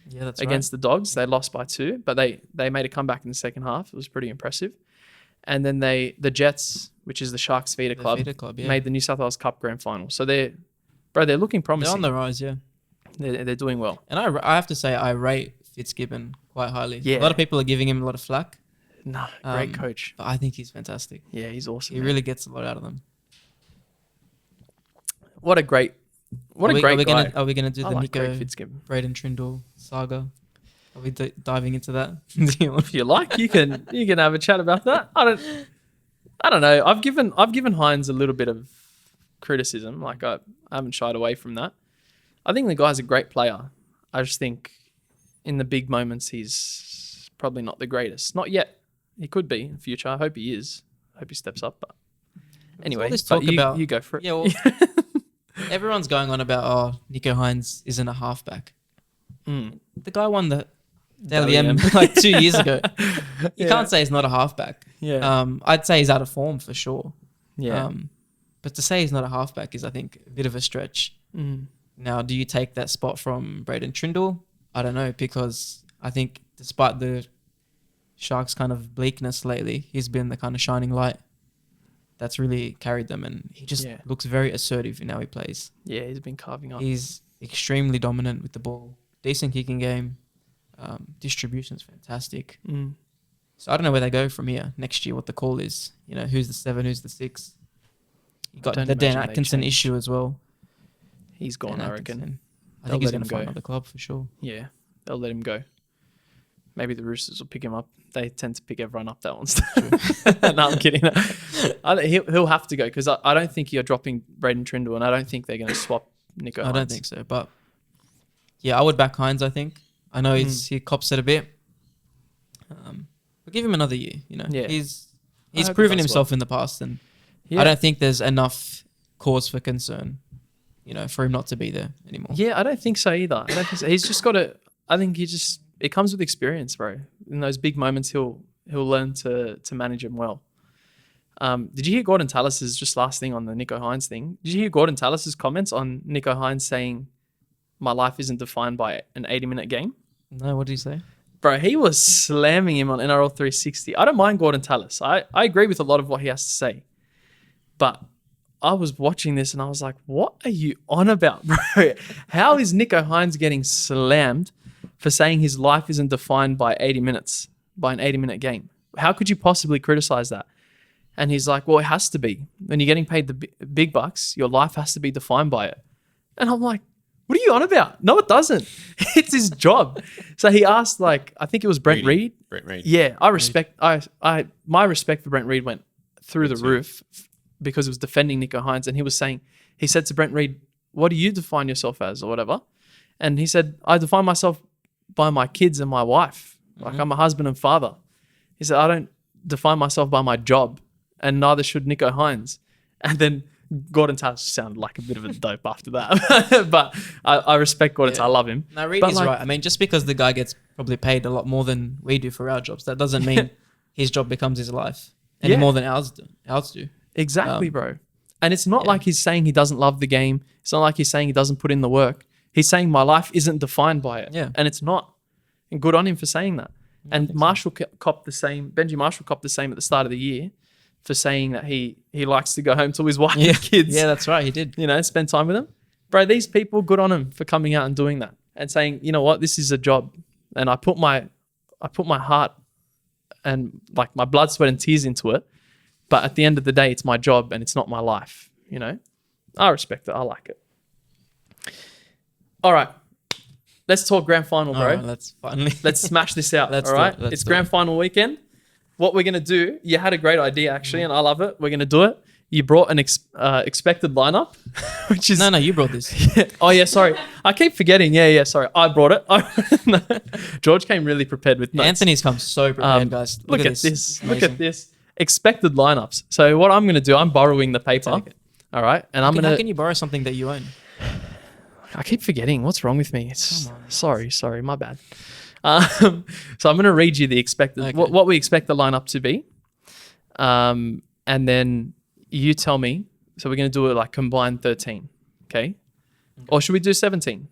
Yeah, that's against the Dogs. They lost by 2, but they made a comeback in the second half. It was pretty impressive. And then the Jets, which is the Sharks feeder club, made the New South Wales Cup grand final. So they're looking promising. They're on the rise, yeah. They're doing well. And I have to say, I rate Fitzgibbon quite highly. Yeah. A lot of people are giving him a lot of flack. No, great coach. But I think he's fantastic. Yeah, he's awesome. He really gets a lot out of them. What a great guy. Are we gonna do the Nico Fitzgibbon, Braden Trindle saga? Are we diving into that? If you like, you can have a chat about that. I don't know. I've given Hines a little bit of criticism. Like I haven't shied away from that. I think the guy's a great player. I just think in the big moments he's probably not the greatest. Not yet. He could be in the future. I hope he is. I hope he steps up. But anyway, you go for it. Yeah, well, everyone's going on about Nico Hines isn't a halfback. The guy won the Daily M like 2 years ago. You can't say he's not a halfback. Yeah. I'd say he's out of form for sure. Yeah. But to say he's not a halfback is, I think, a bit of a stretch. Now, do you take that spot from Braden Trindle? I don't know, because I think despite the Sharks' kind of bleakness lately, he's been the kind of shining light that's really carried them, and he just looks very assertive in how he plays. Yeah, he's been carving up. He's extremely dominant with the ball. Decent kicking game. Distribution's fantastic. So I don't know where they go from here next year, what the call is. You know, who's the 7, who's the 6. You got the Dan Atkinson issue as well. He's gone, I reckon. I think he's going to find another club for sure. Yeah, they'll let him go. Maybe the Roosters will pick him up. They tend to pick everyone up that wants to. No, I'm kidding. He'll have to go because I don't think you're dropping Braden Trindle, and I don't think they're going to swap Nico Hines. I don't think so. But yeah, I would back Hines, I think. I know he cops it a bit. But give him another year. You know, he's proven himself in the past, and I don't think there's enough cause for concern, you know, for him not to be there anymore. Yeah, I don't think so either. I don't think so. He's just got to. I think it comes with experience, bro. In those big moments, he'll learn to manage them well. Did you hear Gordon Tallis's, just last thing on the Nico Hines thing? Did you hear Gordon Tallis's comments on Nico Hines saying, "My life isn't defined by an 80-minute game"? No, what did he say? Bro, he was slamming him on NRL 360. I don't mind Gordon Tallis. I agree with a lot of what he has to say. But I was watching this and I was like, what are you on about, bro? How is Nico Hines getting slammed for saying his life isn't defined by 80 minutes, by an 80-minute game? How could you possibly criticize that? And he's like, well, it has to be. When you're getting paid the big bucks, your life has to be defined by it. And I'm like, what are you on about? No, it doesn't. It's his job. So he asked, like, I think it was Brent Reid. Brent Reid. Yeah, my respect for Brent Reid went through the roof because it was defending Nico Hines. And he said to Brent Reid, what do you define yourself as or whatever? And he said, I define myself by my kids and my wife. Like I'm a husband and father. He said, I don't define myself by my job, and neither should Nico Hines. And then Gordon Tallis sounded like a bit of a dope after that. But I respect Gordon Tallis. I love him. No, Reid is right. I mean, just because the guy gets probably paid a lot more than we do for our jobs, that doesn't mean his job becomes his life any more than ours do. Exactly, bro. And it's not like he's saying he doesn't love the game. It's not like he's saying he doesn't put in the work. He's saying my life isn't defined by it. Yeah. And it's not. And good on him for saying that. And Marshall copped the same. Benji Marshall copped the same at the start of the year for saying that he likes to go home to his wife and kids. Yeah, that's right. He did. You know, spend time with them. Bro, these people, good on them for coming out and doing that and saying, you know what, this is a job. And I put my heart and like my blood, sweat and tears into it. But at the end of the day, it's my job and it's not my life. You know, I respect it. I like it. All right. Let's talk grand final, bro. Let's smash this out. All right. It's grand final weekend. What we're going to do, you had a great idea actually, and I love it. We're going to do it. You brought an expected lineup, which is... No, you brought this. Oh, yeah, sorry. I keep forgetting. Yeah, sorry. I brought it. George came really prepared with notes. Anthony's come so prepared, guys. Look at this. Look at this. Expected lineups. So what I'm going to do, I'm borrowing the paper. All right. And I'm going to... How can you borrow something that you own? I keep forgetting. What's wrong with me? Sorry, my bad. So I'm going to read you the expected what we expect the lineup to be, and then you tell me. So we're going to do it like combined 13, okay? Or should we do 17?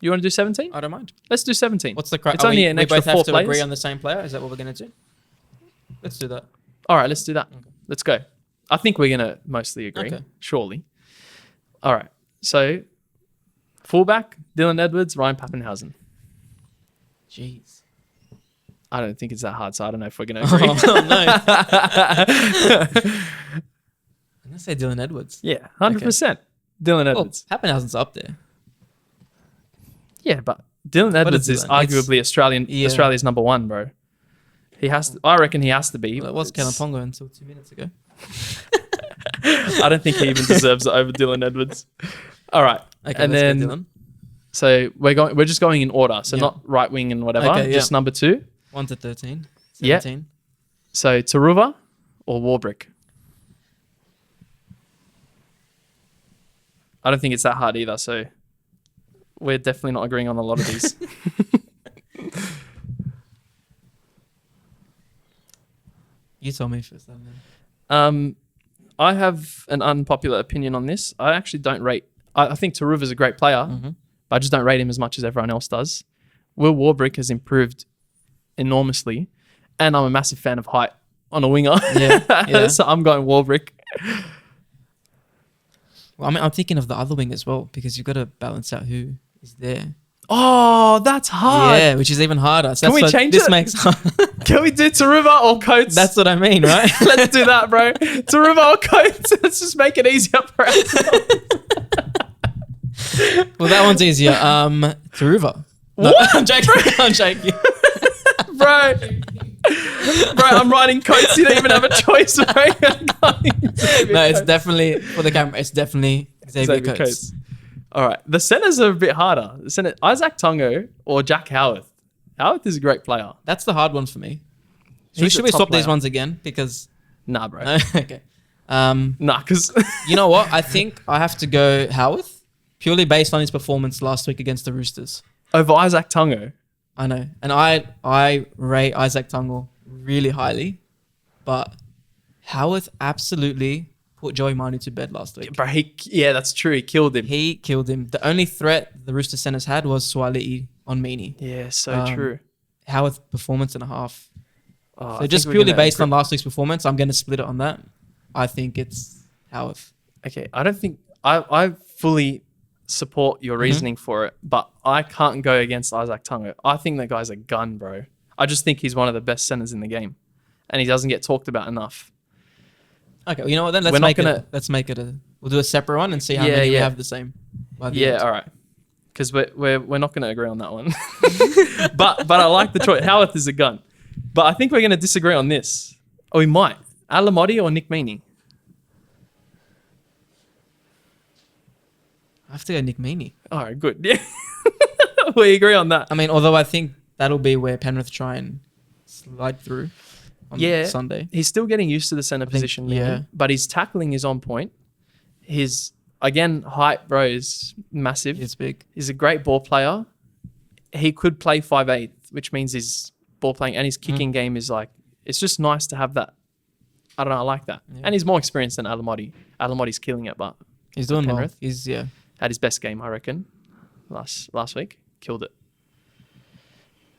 You want to do 17? I don't mind. Let's do 17. What's the It's only an extra 4 players. We both have to agree on the same player. Is that what we're going to do? Let's do that. All right, let's do that. Okay. Let's go. I think we're going to mostly agree, surely. All right. So, fullback, Dylan Edwards, Ryan Pappenhausen. Jeez. I don't think it's that hard, so I don't know if we're going to agree. Oh, no. I'm going to say Dylan Edwards. Yeah, 100%. Dylan Edwards. Pappenhausen's up there. Yeah, but Dylan Edwards is arguably Australia's number 1, bro. He has to, I reckon he has to be. Well, it was Kalaponga until 2 minutes ago. I don't think he even deserves it over Dylan Edwards. All right. Okay, and then Dylan. So we're just going in order. So not right wing and whatever, just number 2. 1 to 13. 17. Yeah. So Taruva or Warbrick? I don't think it's that hard either, so we're definitely not agreeing on a lot of these. You tell me first, then. I have an unpopular opinion on this. I actually don't rate. I think Taruva's a great player, but I just don't rate him as much as everyone else does. Will Warbrick has improved enormously, and I'm a massive fan of height on a winger. Yeah. So I'm going Warbrick. Well, I mean, I'm thinking of the other wing as well because you've got to balance out who is there. Oh, that's hard. Yeah, which is even harder. So Can we change this it? Makes Can we do Taruva or Coates? That's what I mean, right? Let's do that, bro. Taruva or Coates. Let's just make it easier for us. Well, that one's easier. Taruva. No, What? I'm joking. I'm joking. Bro, I'm writing Coates. You don't even have a choice, bro. No, it's definitely, for the camera, it's definitely Xavier Coates. All right. The centers are a bit harder. The center, Isaac Tungo or Jack Howarth. Howarth is a great player. That's the hard one for me. He's Should a we top swap these player. ones again? Because Nah, bro. no? Okay. Nah, because You know what? I think I have to go Howarth purely based on his performance last week against the Roosters. over Isaac Tungo. I know, and I rate Isaac Tungo really highly, but Howarth absolutely put Joey Manu to bed last week. Bro, yeah, that's true. He killed him. He killed him. The only threat the Rooster centers had was Swali'i on Meany. Yeah, so true. Howarth performance and a half. Oh, So just purely based on last week's performance, I'm going to split it on that. I think it's Howarth. Okay, I don't think I fully support your reasoning for it, but I can't go against Isaac Tungo. I think that guy's a gun, bro. I just think he's one of the best centers in the game, and he doesn't get talked about enough. Okay, well, you know what then? Let's make it a. We'll do a separate one and see how many we have the same. By the end. All right. Because we're not going to agree on that one. but I like the choice. Howarth is a gun. But I think we're going to disagree on this. Or we might. Alamotti or Nick Meany? I have to go Nick Meany. All right, good. Yeah. We agree on that. I mean, although I think that'll be where Penrith try and slide through on Sunday. He's still getting used to the center position. yeah. But his tackling is on point. His, again, height, bro, is massive. It's big. He's a great ball player. He could play 5'8", which means his ball playing and his kicking game is like, it's just nice to have that. I don't know, I like that. Yeah. And he's more experienced than Alamotti. Alamotti's killing it, but he's doing Penrith. well. He's, had his best game, I reckon, last week. Killed it.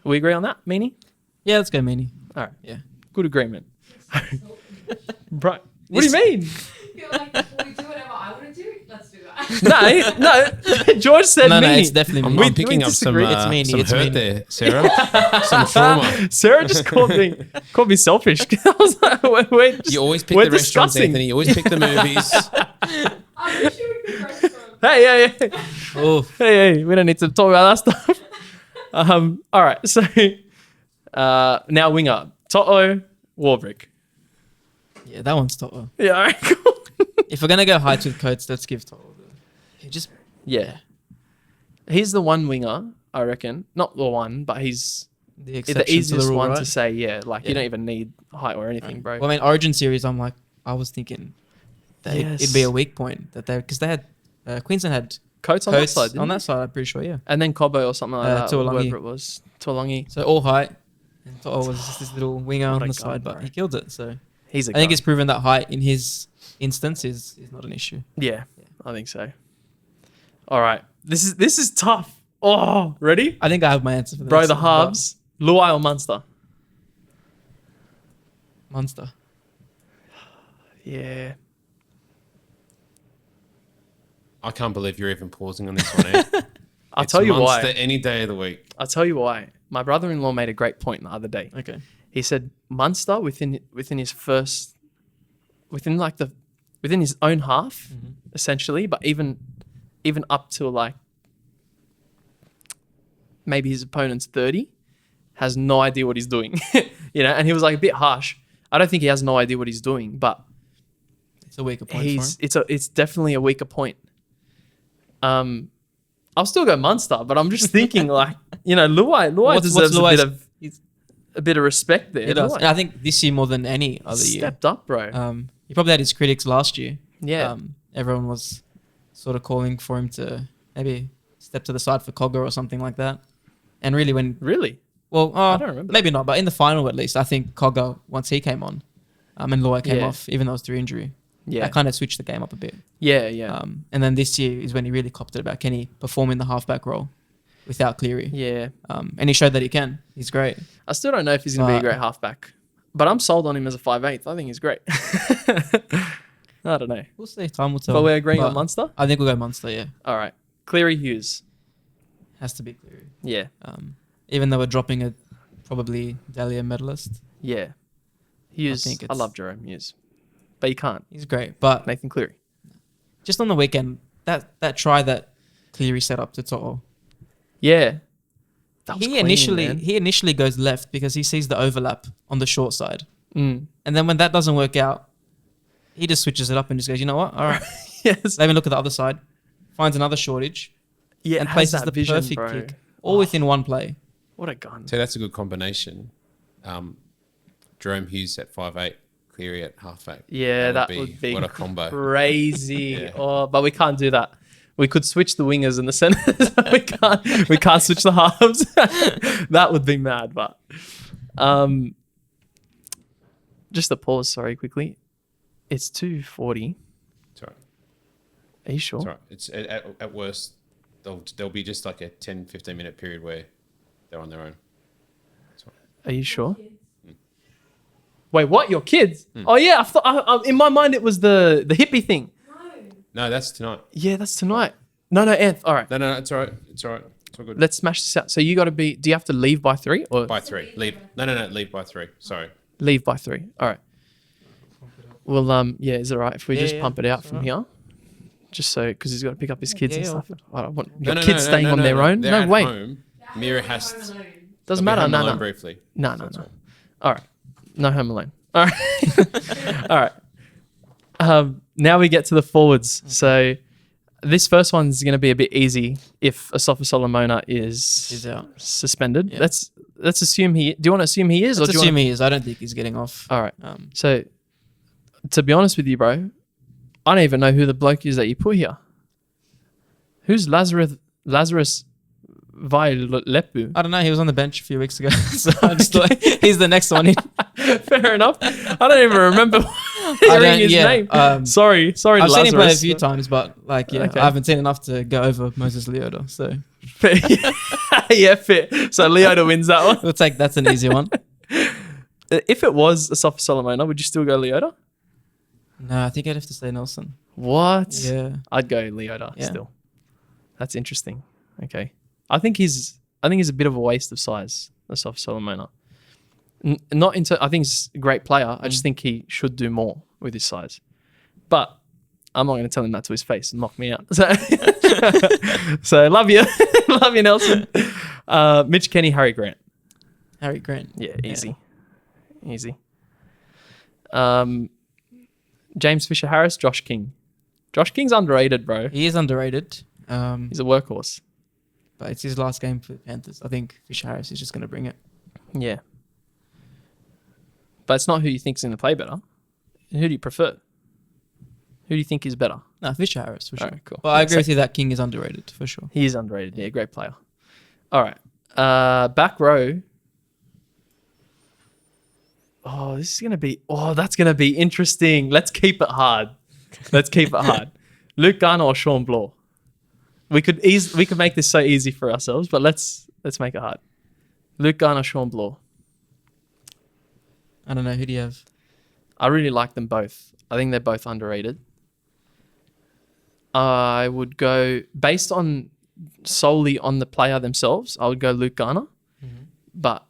We agree on that, Meany? Yeah, let's go Meany. All right. Yeah. Good agreement. Bro, what do you mean? You're like, will we do whatever I want to do? Let's do that. No. George said No, Meany. it's definitely I'm Meany. picking up some It's Meany, some it's hurt Meany. there, Sarah. Some trauma. Sarah just called me selfish. I was like, we're just, You always pick we're the restaurants, discussing. Anthony. You always pick the movies. I wish you would be restaurant. Hey. Oh, Hey, we don't need to talk about that stuff. All right, so now winger. Toto, Warbrick. yeah, that one's Toto. Yeah, all right, cool. If we're going to go heights with Coates, let's give Toto. Yeah. He's the one winger, I reckon. Not the one, but he's The the exception to easiest the rule, one right? to say, you don't even need height or anything, bro. Well, I mean, Origin series, I was thinking that Yes. it'd be a weak point that because they had Queensland had Coates on that side, didn't on he? that side, I'm pretty sure, yeah. And then Cobbo or something like that, Tuolangi. whoever it was. Tuolangi. So all height. And To'o was just this little winger What on a the gun, side, but bro. he killed it. So He's a I think guy. it's proven that height in his instance is not an issue. Yeah, I think so. All right. This is tough. Oh, ready? I think I have my answer for the Bro, next the one, but halves. Luai or Munster? Munster. Yeah. I can't believe you're even pausing on this one. Eh? I'll It's tell you Munster why. any day of the week. I'll tell you why. My brother-in-law made a great point the other day. Okay. He said Munster within his first, within his own half, essentially, but even up to like maybe his opponent's 30, has no idea what he's doing. And he was like a bit harsh. I don't think he has no idea what he's doing, but It's a weaker point for him. it's definitely a weaker point. I'll still go Munster, but I'm just thinking like, Luai What's deserves Luai's- a bit of respect there. He does. Luai And I think this year more than any other year. stepped up, bro. He probably had his critics last year. Yeah. Everyone was sort of calling for him to maybe step to the side for Cogger or something like that. And really Really? well, I don't remember maybe not, but in the final at least, I think Cogger, once he came on, and Luai came Yeah. off, even though it was through injury, Yeah. that kind of switched the game up a bit. Yeah. And then this year is when he really copped it about can he perform in the halfback role without Cleary. Yeah. And he showed that he can. He's great. I still don't know if he's going to be a But- great halfback, but I'm sold on him as a 5'8". I think he's great. I don't know. We'll see. Time will tell. But we're agreeing But on Munster? I think we'll go Munster, yeah. All right. Cleary Hughes. Has to be Cleary. Yeah. Even though we're dropping a probably Dahlia medalist. Yeah. Hughes. think I it's- love Jerome Hughes. But you can't. He's great. But Nathan Cleary. just on the weekend, that try that Cleary set up to To'o, Yeah. That was he clean, man. initially goes left because he sees the overlap on the short side. Mm. And then when that doesn't work out, he just switches it up and just goes, you know what? All right. Yes. Let me look at the other side. Finds another shortage Yeah. and it has places that the vision, perfect bro. kick. All within one play. What a gun. So that's a good combination. Jerome Hughes at 5'8", Cleary at halfback. Yeah, that would be what a combo. crazy. Yeah. Oh, but we can't do that. We could switch the wingers and the centers. we can't switch the halves. That would be mad, but just a pause, sorry, quickly. It's 2:40. It's all right. Are you sure? It's all right. It's at worst there'll be just like a 10, 15 minute period where they're on their own. Are you sure? Wait, what? Your kids? Oh yeah, I thought in my mind it was the hippie thing. No, that's tonight. Yeah, that's tonight. No, Anth. All right, No, it's all right. It's all right. It's all good. let's smash this out. So you got to be. Do you have to leave by 3 or By 3. Leave. No, leave by 3. Sorry. leave by 3? All right. Well, yeah, is it all right if we just pump it out from here? Just so, because he's got to pick up his kids and yeah, stuff. I don't want No, your kids staying on their own. They're No at way. Home. Mira has to. Doesn't they'll matter. be home No, alone no. briefly. No. That's all. All right. No Home Alone. All right. All right. Now we get to the forwards. So this first one's going to be a bit easy if Asafa Solomona is out. suspended. Yeah. Let's assume he. Do you want to assume he is? Let's or do you assume want he is. I don't think he's getting off. All right. Um, So to be honest with you, bro, I don't even know who the bloke is that you put here. Who's Lazarus Vailepu? I don't know. He was on the bench a few weeks ago, so I just thought he's the next one in. Fair enough. I don't even remember hearing his name. Sorry, I've seen him play a Lazarus. few times, but Okay. I haven't seen enough to go over Moses Leota. So Fair. Yeah, fair. So Leota wins that one. we'll take that's an easy one. If it was Asafa Solomona, would you still go Leota? No, I think I'd have to say Nelson. What? Yeah. I'd go Leota Yeah. still. That's interesting. Okay. I think he's a bit of a waste of size, Asafa Solomona. I think he's a great player. I just think he should do more with his size. But I'm not going to tell him that to his face and knock me out. So love you. Love you, Nelson. Mitch Kenny, Harry Grant. Harry Grant. Yeah, easy. Easy. James Fisher-Harris, Josh King. Josh King's underrated, bro. He is underrated. He's a workhorse. But it's his last game for the Panthers. I think Fisher Harris is just going to bring it. Yeah. But it's not who you think's going to play better. Who do you prefer? Who do you think is better? No, Fisher Harris for sure. Alright, cool. But I agree with you that King is underrated for sure. He is underrated. Yeah, great player. All right. Back row. Oh, that's going to be interesting. Let's keep it hard. Luke Garner or Sean Bloor? We could make this so easy for ourselves, but let's make it hard. Luke Garner, Sean Bloor. I don't know. Who do you have? I really like them both. I think they're both underrated. I would go based on solely on the player themselves. I would go Luke Garner, but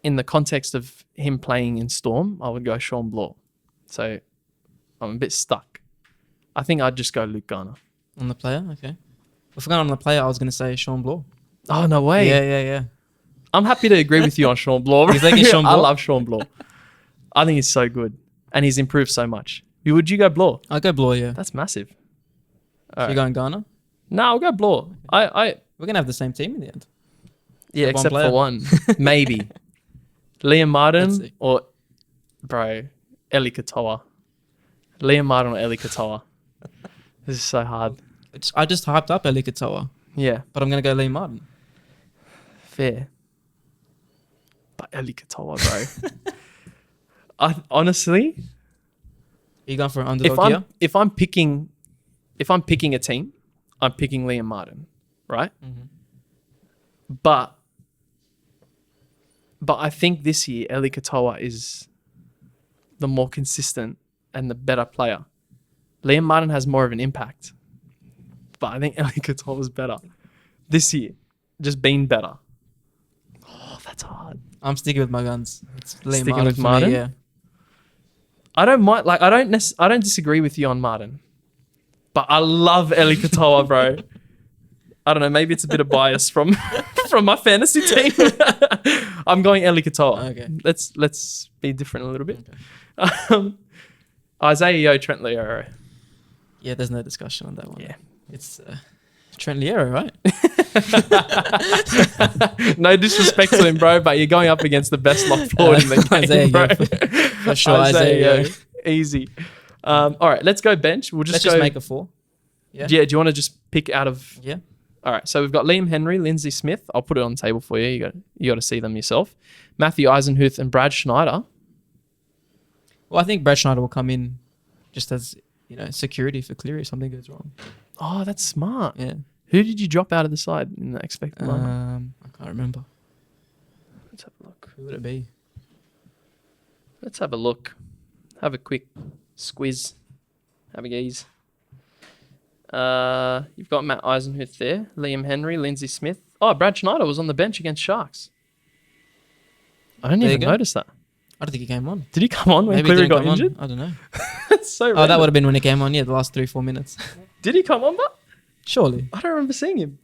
in the context of him playing in Storm, I would go Sean Bloor. So I'm a bit stuck. I think I'd just go Luke Garner. On the player? Okay. If we're going on the player, I was going to say Sean Bloor. Oh, no way. Yeah. I'm happy to agree with you on Sean Bloor. You're thinking Sean Bloor? I love Sean Bloor. I think he's so good. And he's improved so much. Would you go Bloor? I'll go Bloor, yeah. That's massive. So you're going Garner? No, I'll go Bloor. We're going to have the same team in the end. Yeah, except for one. Maybe. Liam Martin or, Eli Katoa. Liam Martin or Eli Katoa. This is so hard. I just hyped up Eli Katoa. Yeah. But I'm going to go Liam Martin. Fair. But Eli Katoa, bro. Honestly... Are you going for an underdog here? If I'm picking a team, I'm picking Liam Martin, right? Mm-hmm. But I think this year Eli Katoa is the more consistent and the better player. Liam Martin has more of an impact, but I think Eli Katoa is better this year. Just being better. Oh, that's hard. I'm sticking with my guns. It's Liam Sticking Martin with for Martin? me, yeah. I don't mind. Like I don't disagree with you on Martin, but I love Eli Katoa, bro. I don't know. Maybe it's a bit of bias from my fantasy team. I'm going Eli Katoa. Okay. Let's be different a little bit. Okay. Isaiah Yeo, Trent Loiero. Yeah, there's no discussion on that one. Yeah, it's Trent Loiero, right? No disrespect to him, bro, but you're going up against the best lock forward in the game, Isaiah bro. For sure, Isaiah Yeo. Easy. All right, let's go bench. Let's just make a 4. Yeah. Do you want to just pick out of? Yeah. All right, so we've got Liam Henry, Lindsay Smith. I'll put it on the table for you. You got to see them yourself. Matthew Eisenhuth and Brad Schneider. Well, I think Brad Schneider will come in just as security for Cleary if something goes wrong. Oh, that's smart. Yeah. Who did you drop out of the side in the expected lineup? I can't remember. Let's have a look. Who would it be? Let's have a look. Have a quick squiz. Have a gaze. You've got Matt Eisenhuth there, Liam Henry, Lindsay Smith. Oh, Brad Schneider was on the bench against Sharks. I didn't even notice that. I don't think he came on. Did he come on when Maybe Cleary got injured? I don't know. That's so random. That would have been when he came on, the last 3-4 minutes. Did he come on, but? Surely. I don't remember seeing him.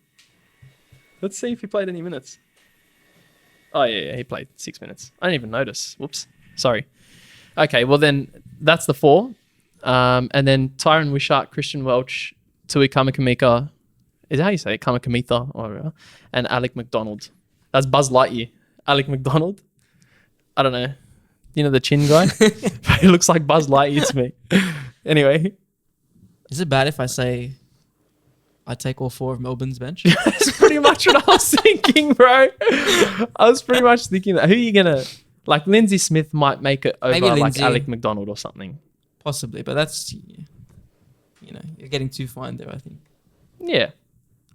Let's see if he played any minutes. Oh, yeah, he played 6 minutes. I didn't even notice. Whoops. Sorry. Okay, well then, that's the 4. And then Tyron Wishart, Christian Welch, Tui Kamakamika, is that how you say it? Kamakamita, or whatever, and Alec McDonald. That's Buzz Lightyear. Alec McDonald. I don't know. You know the chin guy? He looks like Buzz Lightyear to me. Anyway. Is it bad if I say I take all 4 of Melbourne's bench? That's pretty much what I was thinking, bro. I was pretty much thinking that. Who are you going to... Like, Lindsay Smith might make it over like Alec McDonald or something. Possibly, but that's... you're getting too fine there, I think. Yeah.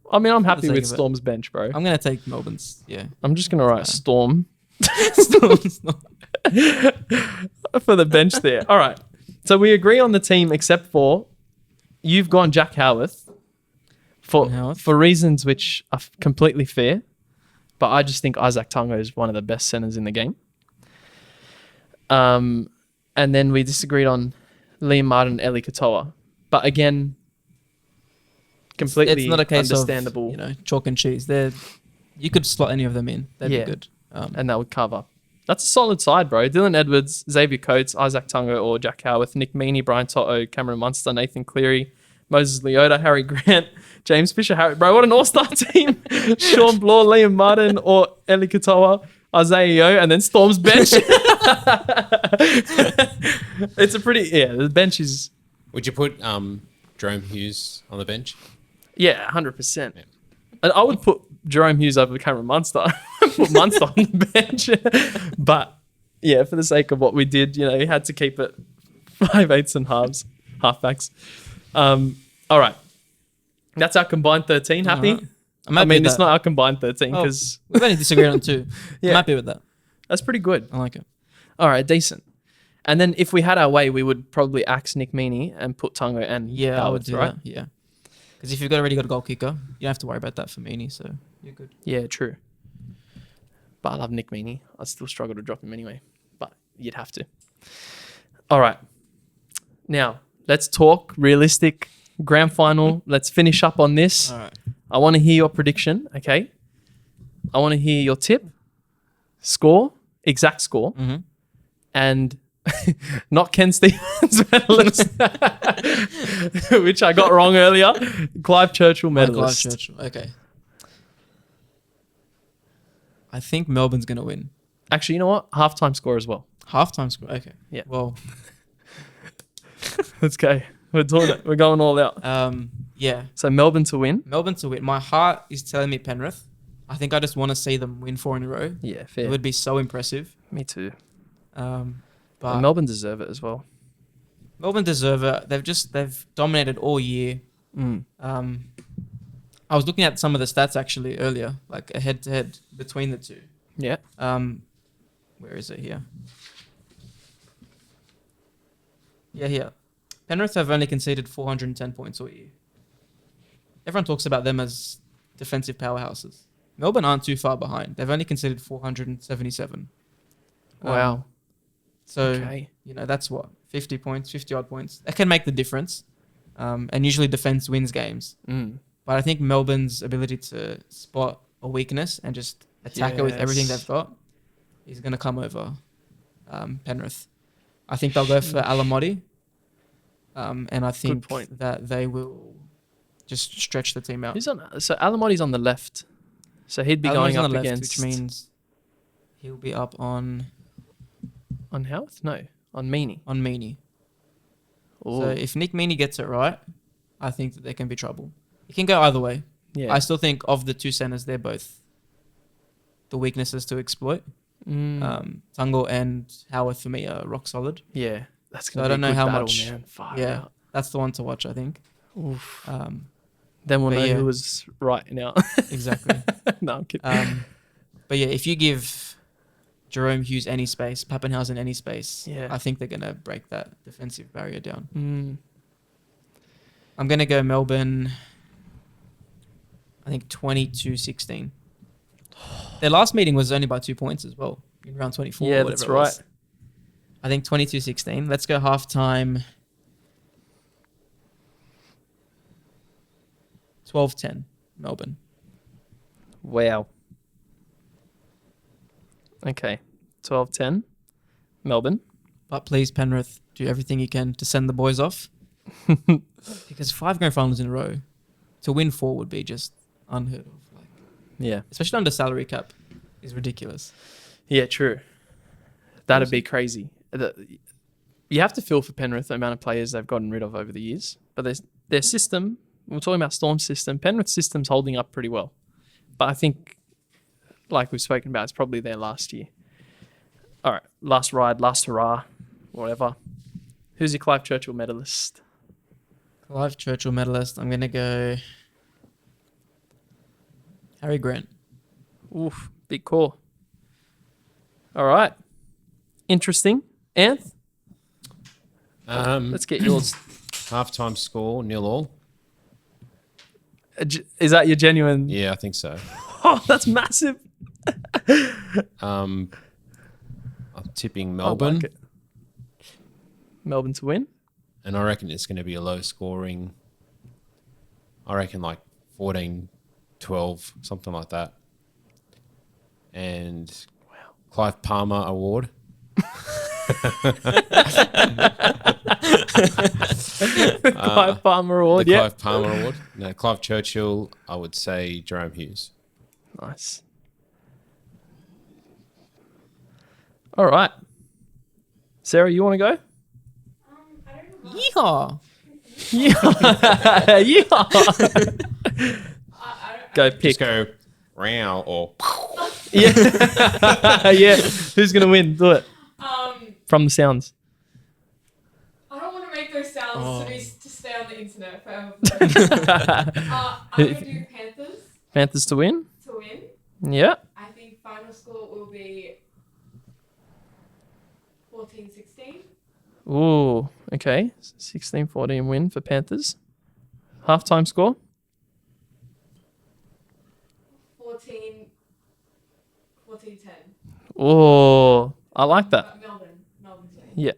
I mean, I'm happy with Storm's bench, bro. I'm going to take Melbourne's, yeah. I'm just going to write Storm. Storm's not... for the bench there. All right. So we agree on the team except for you've gone Jack Howarth for reasons which are completely fair, but I just think Isaac Tungo is one of the best centers in the game. And then we disagreed on Liam Martin and Eli Katoa. But again, completely it's not a case understandable. Of, chalk and cheese. You could slot any of them in. That'd be good. And that would cover. That's a solid side, bro. Dylan Edwards, Xavier Coates, Isaac Tungo or Jack Howarth, Nick Meaney, Brian Toto, Cameron Munster, Nathan Cleary, Moses Leota, Harry Grant, James Fisher, Harry. Bro, what an all-star team. Sean Bloor, Liam Martin or Eli Katoa, Isaiah Yeo, and then Storm's bench. It's a pretty... Yeah, the bench is Would you put Jerome Hughes on the bench? Yeah, 100%. Yeah. And I would put Jerome Hughes over Cameron Munster. Put Munster on the bench. But yeah, for the sake of what we did, you had to keep it 5/8 and halfbacks. All right. That's our combined 13. Happy? Right. I mean, it's not our combined 13 because... we've only disagreed on 2. Yeah. I'm happy with that. That's pretty good. I like it. All right, decent. And then if we had our way, we would probably axe Nick Meaney and put Tungo and I would do right? that. Yeah. Because if you've already got a goal kicker, you don't have to worry about that for Meaney, so you're good. Yeah, true. But I love Nick Meaney. I still struggle to drop him anyway, but you'd have to. All right. Now, let's talk realistic grand final. Let's finish up on this. All right. I want to hear your prediction, okay? I want to hear your tip, score, exact score, and not Ken Stevens medalist, which I got wrong earlier. Clive Churchill medalist. Clive Churchill. Okay. I think Melbourne's going to win. Actually, you know what? Halftime score as well. Halftime score. Okay. Yeah. Well, let's go. We're doing it. We're going all out. Yeah. So Melbourne to win. Melbourne to win. My heart is telling me Penrith. I think I just want to see them win 4 in a row. Yeah, fair. It would be so impressive. Me too. But and Melbourne deserve it as well. Melbourne deserve it. They've dominated all year. I was looking at some of the stats actually earlier, like a head-to-head between the two. Yeah. Where is it here? Yeah, here. Penrith have only conceded 410 points all year. Everyone talks about them as defensive powerhouses. Melbourne aren't too far behind. They've only conceded 477. Wow. So, that's what? 50 points, 50-odd points. That can make the difference. And usually defense wins games. But I think Melbourne's ability to spot a weakness and just attack it with everything they've got is going to come over Penrith. I think they'll go for Alamotti. And I think that they will just stretch the team out. So Alamotti's on the left. So he'd be going up against... Which means he'll be up on... On Howarth? No, on Meaney. On Meaney. Ooh. So if Nick Meaney gets it right, I think that there can be trouble. It can go either way. Yeah. I still think of the two centres, they're both the weaknesses to exploit. Tungo and Howarth for me are rock solid. Yeah. That's going to be a good battle, man. Yeah, that's the one to watch, I think. Oof. Then we'll know who was right now. Exactly. No, I'm kidding. But yeah, if you give Jerome Hughes any space, Pappenhausen any space, I think they're going to break that defensive barrier down. I'm going to go Melbourne, I think 22-16. Their last meeting was only by 2 points as well, in round 24. Yeah, that's right. I think 22-16. Let's go halftime 12-10, Melbourne. Wow. Okay, 12-10, Melbourne. But please, Penrith, do everything you can to send the boys off. Because 5 grand finals in a row, to win 4 would be just unheard of. Especially under salary cap, is ridiculous. Yeah, true. That'd be crazy. You have to feel for Penrith the amount of players they've gotten rid of over the years. But their system, we're talking about Storm's system, Penrith's system's holding up pretty well. But I think, like we've spoken about, it's probably their last year. All right, last ride, last hurrah, whatever. Who's your Clive Churchill medalist? Clive Churchill medalist, I'm going to go Harry Grant. Oof, big call. All right. Interesting. Anth? Let's get yours. Halftime score, 0-0. Is that your genuine? Yeah, I think so. Oh, that's massive. I'm tipping Melbourne. Like it. Melbourne to win? And I reckon it's going to be a low scoring. I reckon like 14-12, something like that. And Clive Palmer Award. Clive Palmer Award, yeah. Clive Palmer Award. No, Clive Churchill, I would say Jerome Hughes. Nice. All right. Sarah, you want to go? I don't know. Yeehaw! Go pick. Just go row or Yeah. Yeah. Who's going to win? Do it. From the sounds. I don't want to make those sounds to stay on the internet forever. I'm going to do Panthers. Panthers to win? To win. Yeah. I think final score will be 14-16. Ooh, okay. 16-14 win for Panthers. Halftime score? 14-10. Oh, I like that. Melbourne's winning. Yeah.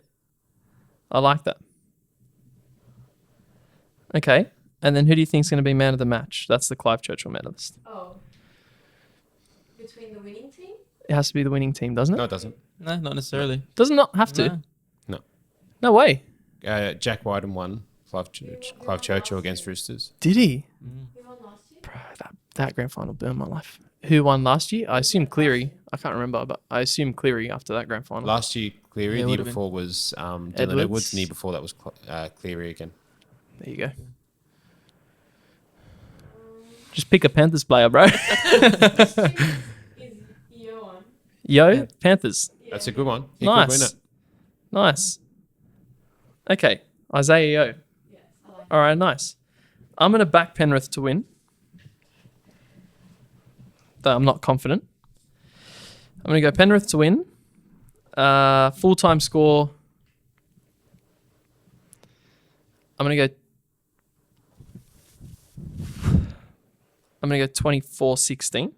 I like that. Okay. And then who do you think is going to be man of the match? That's the Clive Churchill medalist. Oh. Between the winning team? It has to be the winning team, doesn't it? no, it doesn't. No, not necessarily. Does it not have to? No. No. No way. Jack Wyden won. Clive Churchill against Roosters. Did he? Who won last year? Bro, that grand final burned my life. Who won last year? I assume Cleary. I can't remember, but I assume Cleary after that grand final. Last year, Cleary. Yeah, The year would've been. before was Dylan Edwards. Edwards. And the year before that was Cleary again. There you go. Just pick a Panthers player, bro. Which team is Yo on? Yo, Panthers. Yeah. That's a good one. He could win Nice. it. Nice. Okay, Isaiah Yo. Yes, I like All right, nice. I'm going to back Penrith to win. Though I'm not confident. I'm going to go Penrith to win. Full-time score. I'm going to go 24-16.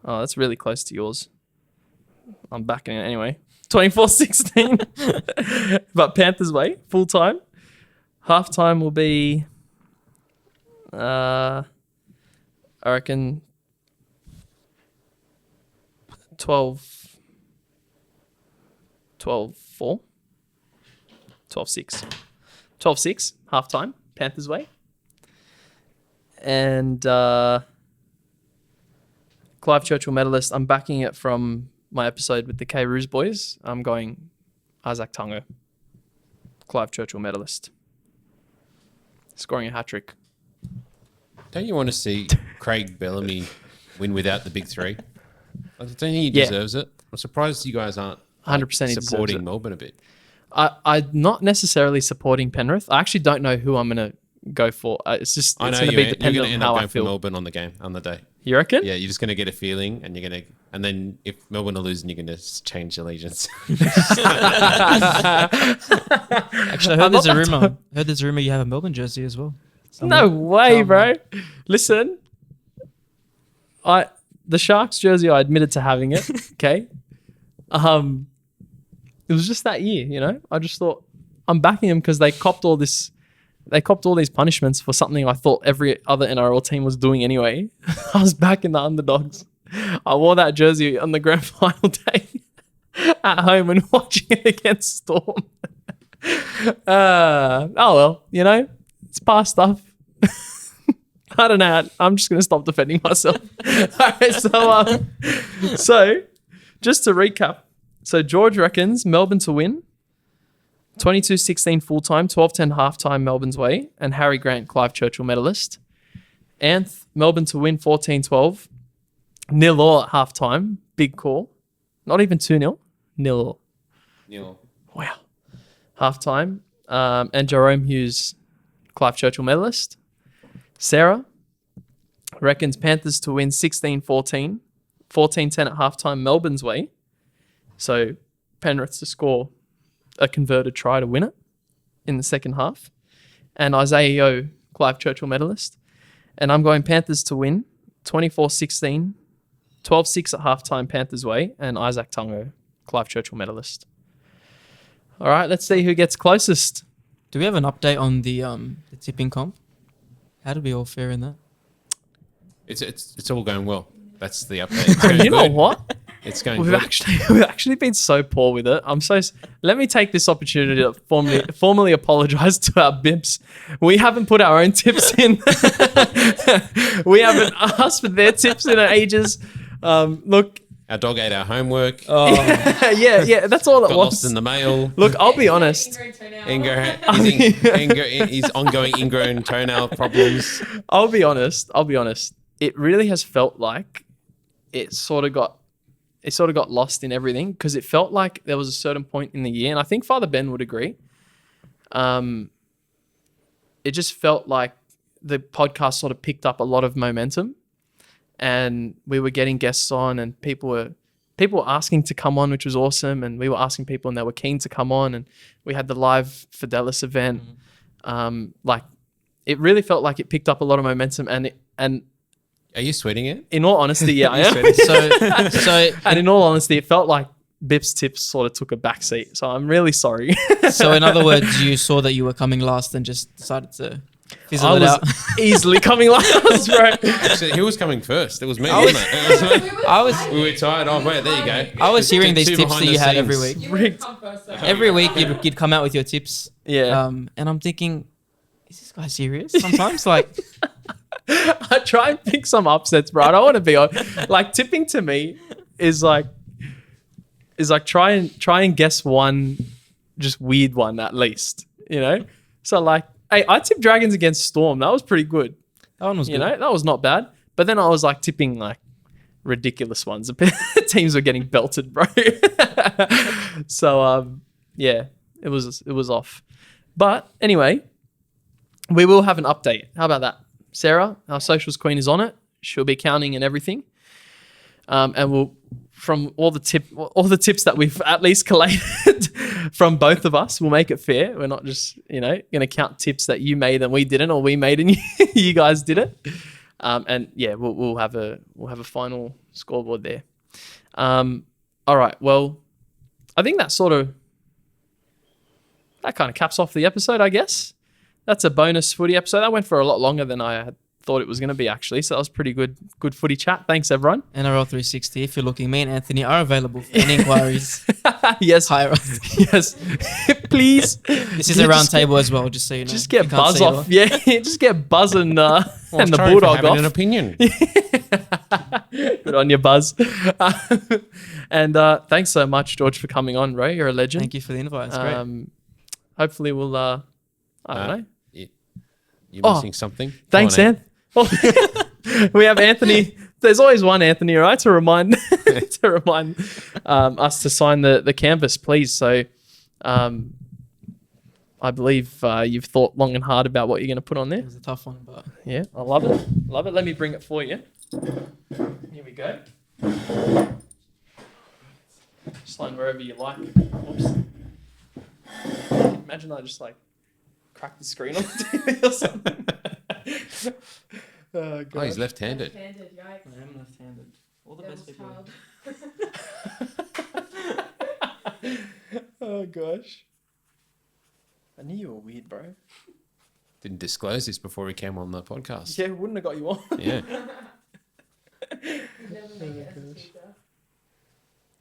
Oh, that's really close to yours. I'm backing it anyway. 24-16. But Panthers way, full time. Half time will be, I reckon, 12-4. 12-6. 12-6, half time, Panthers way. And Clive Churchill medalist, I'm backing it from my episode with the K Roos boys. I'm going Isaac Tungo, Clive Churchill medalist, scoring a hat trick. Don't you want to see Craig Bellamy win without the big three? I don't think he deserves it. I'm surprised you guys aren't 100% he deserves supporting it. Melbourne a bit. I'm not necessarily supporting Penrith. I actually don't know who I'm going to go for. It's just I it's know going to be you're dependent going to on end how up I going for feel. Melbourne on the game on the day. You reckon? Yeah, you're just going to get a feeling, and you're going to, and then if Melbourne are losing, you're going to change allegiance. Actually, I heard there's a rumor. You have a Melbourne jersey as well. No way, Tell bro. Listen, the Sharks jersey, I admitted to having it. Okay, it was just that year, you know. I just thought I'm backing them because they copped all this. They copped all these punishments for something I thought every other NRL team was doing anyway. I was backing the underdogs. I wore that jersey on the grand final day at home and watching it against Storm. Oh well, you know, it's past stuff. I don't know. I'm just going to stop defending myself. All right, so just to recap. So George reckons Melbourne to win. 22-16 full-time, 12-10 half-time Melbourne's way. And Harry Grant, Clive Churchill medalist. Anth, Melbourne to win 14-12. 0-0 at half-time. Big call. Not even 2-0. 0-0. Wow. Half-time. And Jerome Hughes, Clive Churchill medalist. Sarah reckons Panthers to win 16-14. 14-10 at halftime, Melbourne's way. So Penrith to score a converted try to win it in the second half. And Isaiah Yo, Clive Churchill medalist. And I'm going Panthers to win 24-16, 12-6 at halftime, Panthers way. And Isaac Tungo, Clive Churchill medalist. All right, let's see who gets closest. Do we have an update on the tipping comp? How did we all fare in that? It's all going well. That's the update. It's going You know good. what? It's going We've good. actually been so poor with it. Let me take this opportunity to formally apologize to our bimps. We haven't put our own tips in. We haven't asked for their tips in ages. Look, Our dog ate our homework. Oh, yeah, that's all it Got was. lost in the mail. Look, I'll be honest. His ongoing ingrown toenail problems. I'll be honest. It really has felt like it sort of got lost in everything, because it felt like there was a certain point in the year, and I think Father Ben would agree. It just felt like the podcast sort of picked up a lot of momentum, and we were getting guests on, and people were asking to come on, which was awesome, and we were asking people, and they were keen to come on, and we had the live Fidelis event. Like, it really felt like it picked up a lot of momentum, and Are you sweating it? in all honesty, yeah, I am. so And in all honesty, it felt like Bip's tips sort of took a back seat. So I'm really sorry. So in other words, you saw that you were coming last and just decided to fizzle I it was out. easily coming last, right? Actually, who was coming first? It was me, wasn't it? I We were tired. Oh, wait, there you go. I was hearing these Two tips that behind you the had every scenes. week. You would come first, though. Every week you'd come out with your tips. Yeah. And I'm thinking, is this guy serious? Sometimes, like, I try and pick some upsets, bro. I don't want to be on. Like, tipping to me is like try and guess one just weird one at least, you know? So like, hey, I tipped Dragons against Storm. That was pretty good. that one was You good. know, that was not bad. But then I was like tipping like ridiculous ones. Teams were getting belted, bro. So yeah, it was off. But anyway, we will have an update. How about that? Sarah, our socials queen, is on it. She'll be counting and everything. And we'll, from all the tips that we've at least collated from both of us, we'll make it fair. We're not just, going to count tips that you made and we didn't, or we made and you guys did it. And yeah, we'll have a final scoreboard there. All right. Well, I think that kind of caps off the episode, I guess. That's a bonus footy episode. That went for a lot longer than I had thought it was going to be, actually. So that was pretty good footy chat. Thanks, everyone. NRL 360. If you're looking, me and Anthony are available for any inquiries. Yes. Hire us. Yes. Please. This is a round table as well, just so you know. Just get You can't Buzz see it off. all. Yeah. Just get Buzz and the Sorry Bulldog for having an off. opinion. Good on you, Buzz. And thanks so much, George, for coming on, bro. You're a legend. Thank you for the invite. It's great. Hopefully we'll, I don't know. You're missing something? Thanks, Come on, Anth. We have Anthony. There's always one Anthony, right? To remind us to sign the canvas, please. So, I believe you've thought long and hard about what you're going to put on there. It was a tough one, but Yeah, I love it. Love it. Let me bring it for you. Here we go. Sign wherever you like. Oops. Imagine I just like crack the screen on the TV or something. Oh, Oh, he's left-handed. Left-handed, yikes. I am left-handed. All the best Devil's people. child. Oh gosh. I knew you were weird, bro. Didn't disclose this before he came on the podcast. Yeah, wouldn't have got you on. Yeah. Never make it as a teacher.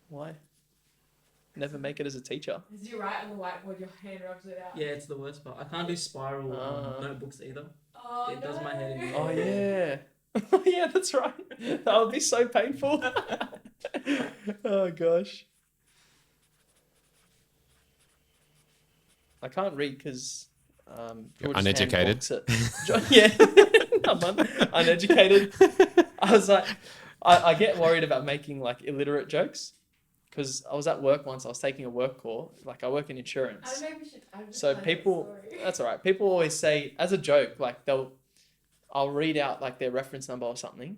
Why? Never make it as a teacher. As you write on the whiteboard, your hand rubs it out. Yeah, it's the worst part. I can't do spiral notebooks either. Oh, It does my head in. Oh yeah. Oh yeah, that's right. That would be so painful. Oh gosh. I can't read because You're uneducated. Yeah, I'm uneducated. I was like, I get worried about making like illiterate jokes because I was at work once. I was taking a work call. Like I work in insurance. I don't know if we should. I'm just So telling people, a story. that's all right. People always say as a joke, like I'll read out like their reference number or something,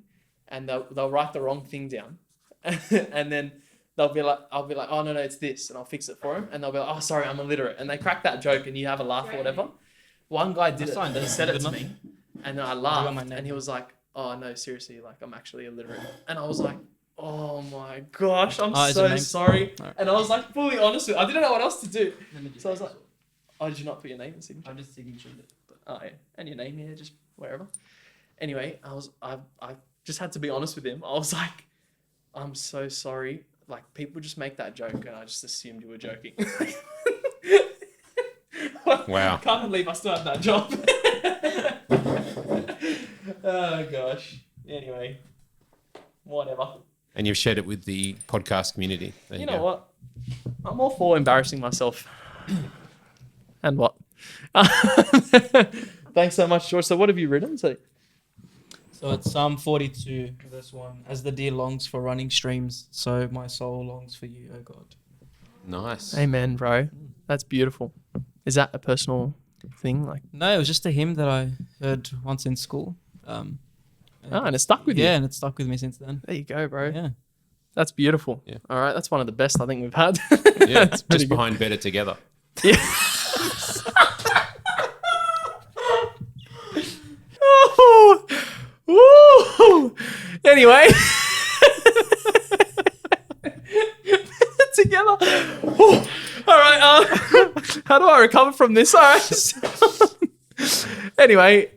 and they'll write the wrong thing down, and then I'll be like, oh no, it's this, and I'll fix it for them, and they'll be like, oh sorry, I'm illiterate, and they crack that joke, and you have a laugh or whatever. One guy did it, Fine, he that's said it good to enough. me, and then I laughed, and he was like, oh no, seriously, like I'm actually illiterate, and I was like, oh my gosh, I'm Oh, is it so named? sorry, Alright. and I was like fully honest with, I didn't know what else to do, so I was like, oh, did you not put your name and signature? I just signatured it. Oh yeah, and your name here, just wherever. Anyway, I just had to be honest with him. I was like, I'm so sorry. Like people just make that joke, and I just assumed you were joking. Wow. Can't believe I still have that job. Oh gosh. Anyway, whatever. and you've shared it with the podcast community. There You know what? I'm all for embarrassing myself. And what? Thanks so much, George. So what have you written? So it's Psalm 42, verse 1. As the deer longs for running streams, so my soul longs for you, O God. Nice. Amen, bro. That's beautiful. Is that a personal thing? Like, No, it was just a hymn that I heard once in school. and it stuck with you. Yeah, and it's stuck with me since then. There you go, bro. Yeah. That's beautiful. Yeah. All right. That's one of the best I think we've had. Yeah, That's pretty just good. behind Better Together. Yeah. Oh, woo. Anyway. Together. Oh, all right. How do I recover from this? All right. Anyway,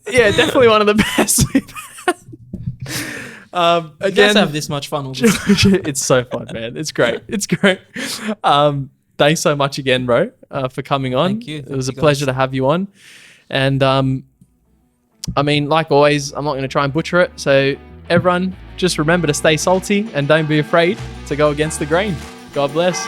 yeah, definitely one of the best we've had. You Again, guys have this much fun all the time. it's so fun, man. It's great. It's great. Thanks so much again, bro, for coming on. Thank you. It was a Thank you, pleasure guys. to have you on. And I mean, like always, I'm not going to try and butcher it. So everyone, just remember to stay salty and don't be afraid to go against the grain. God bless.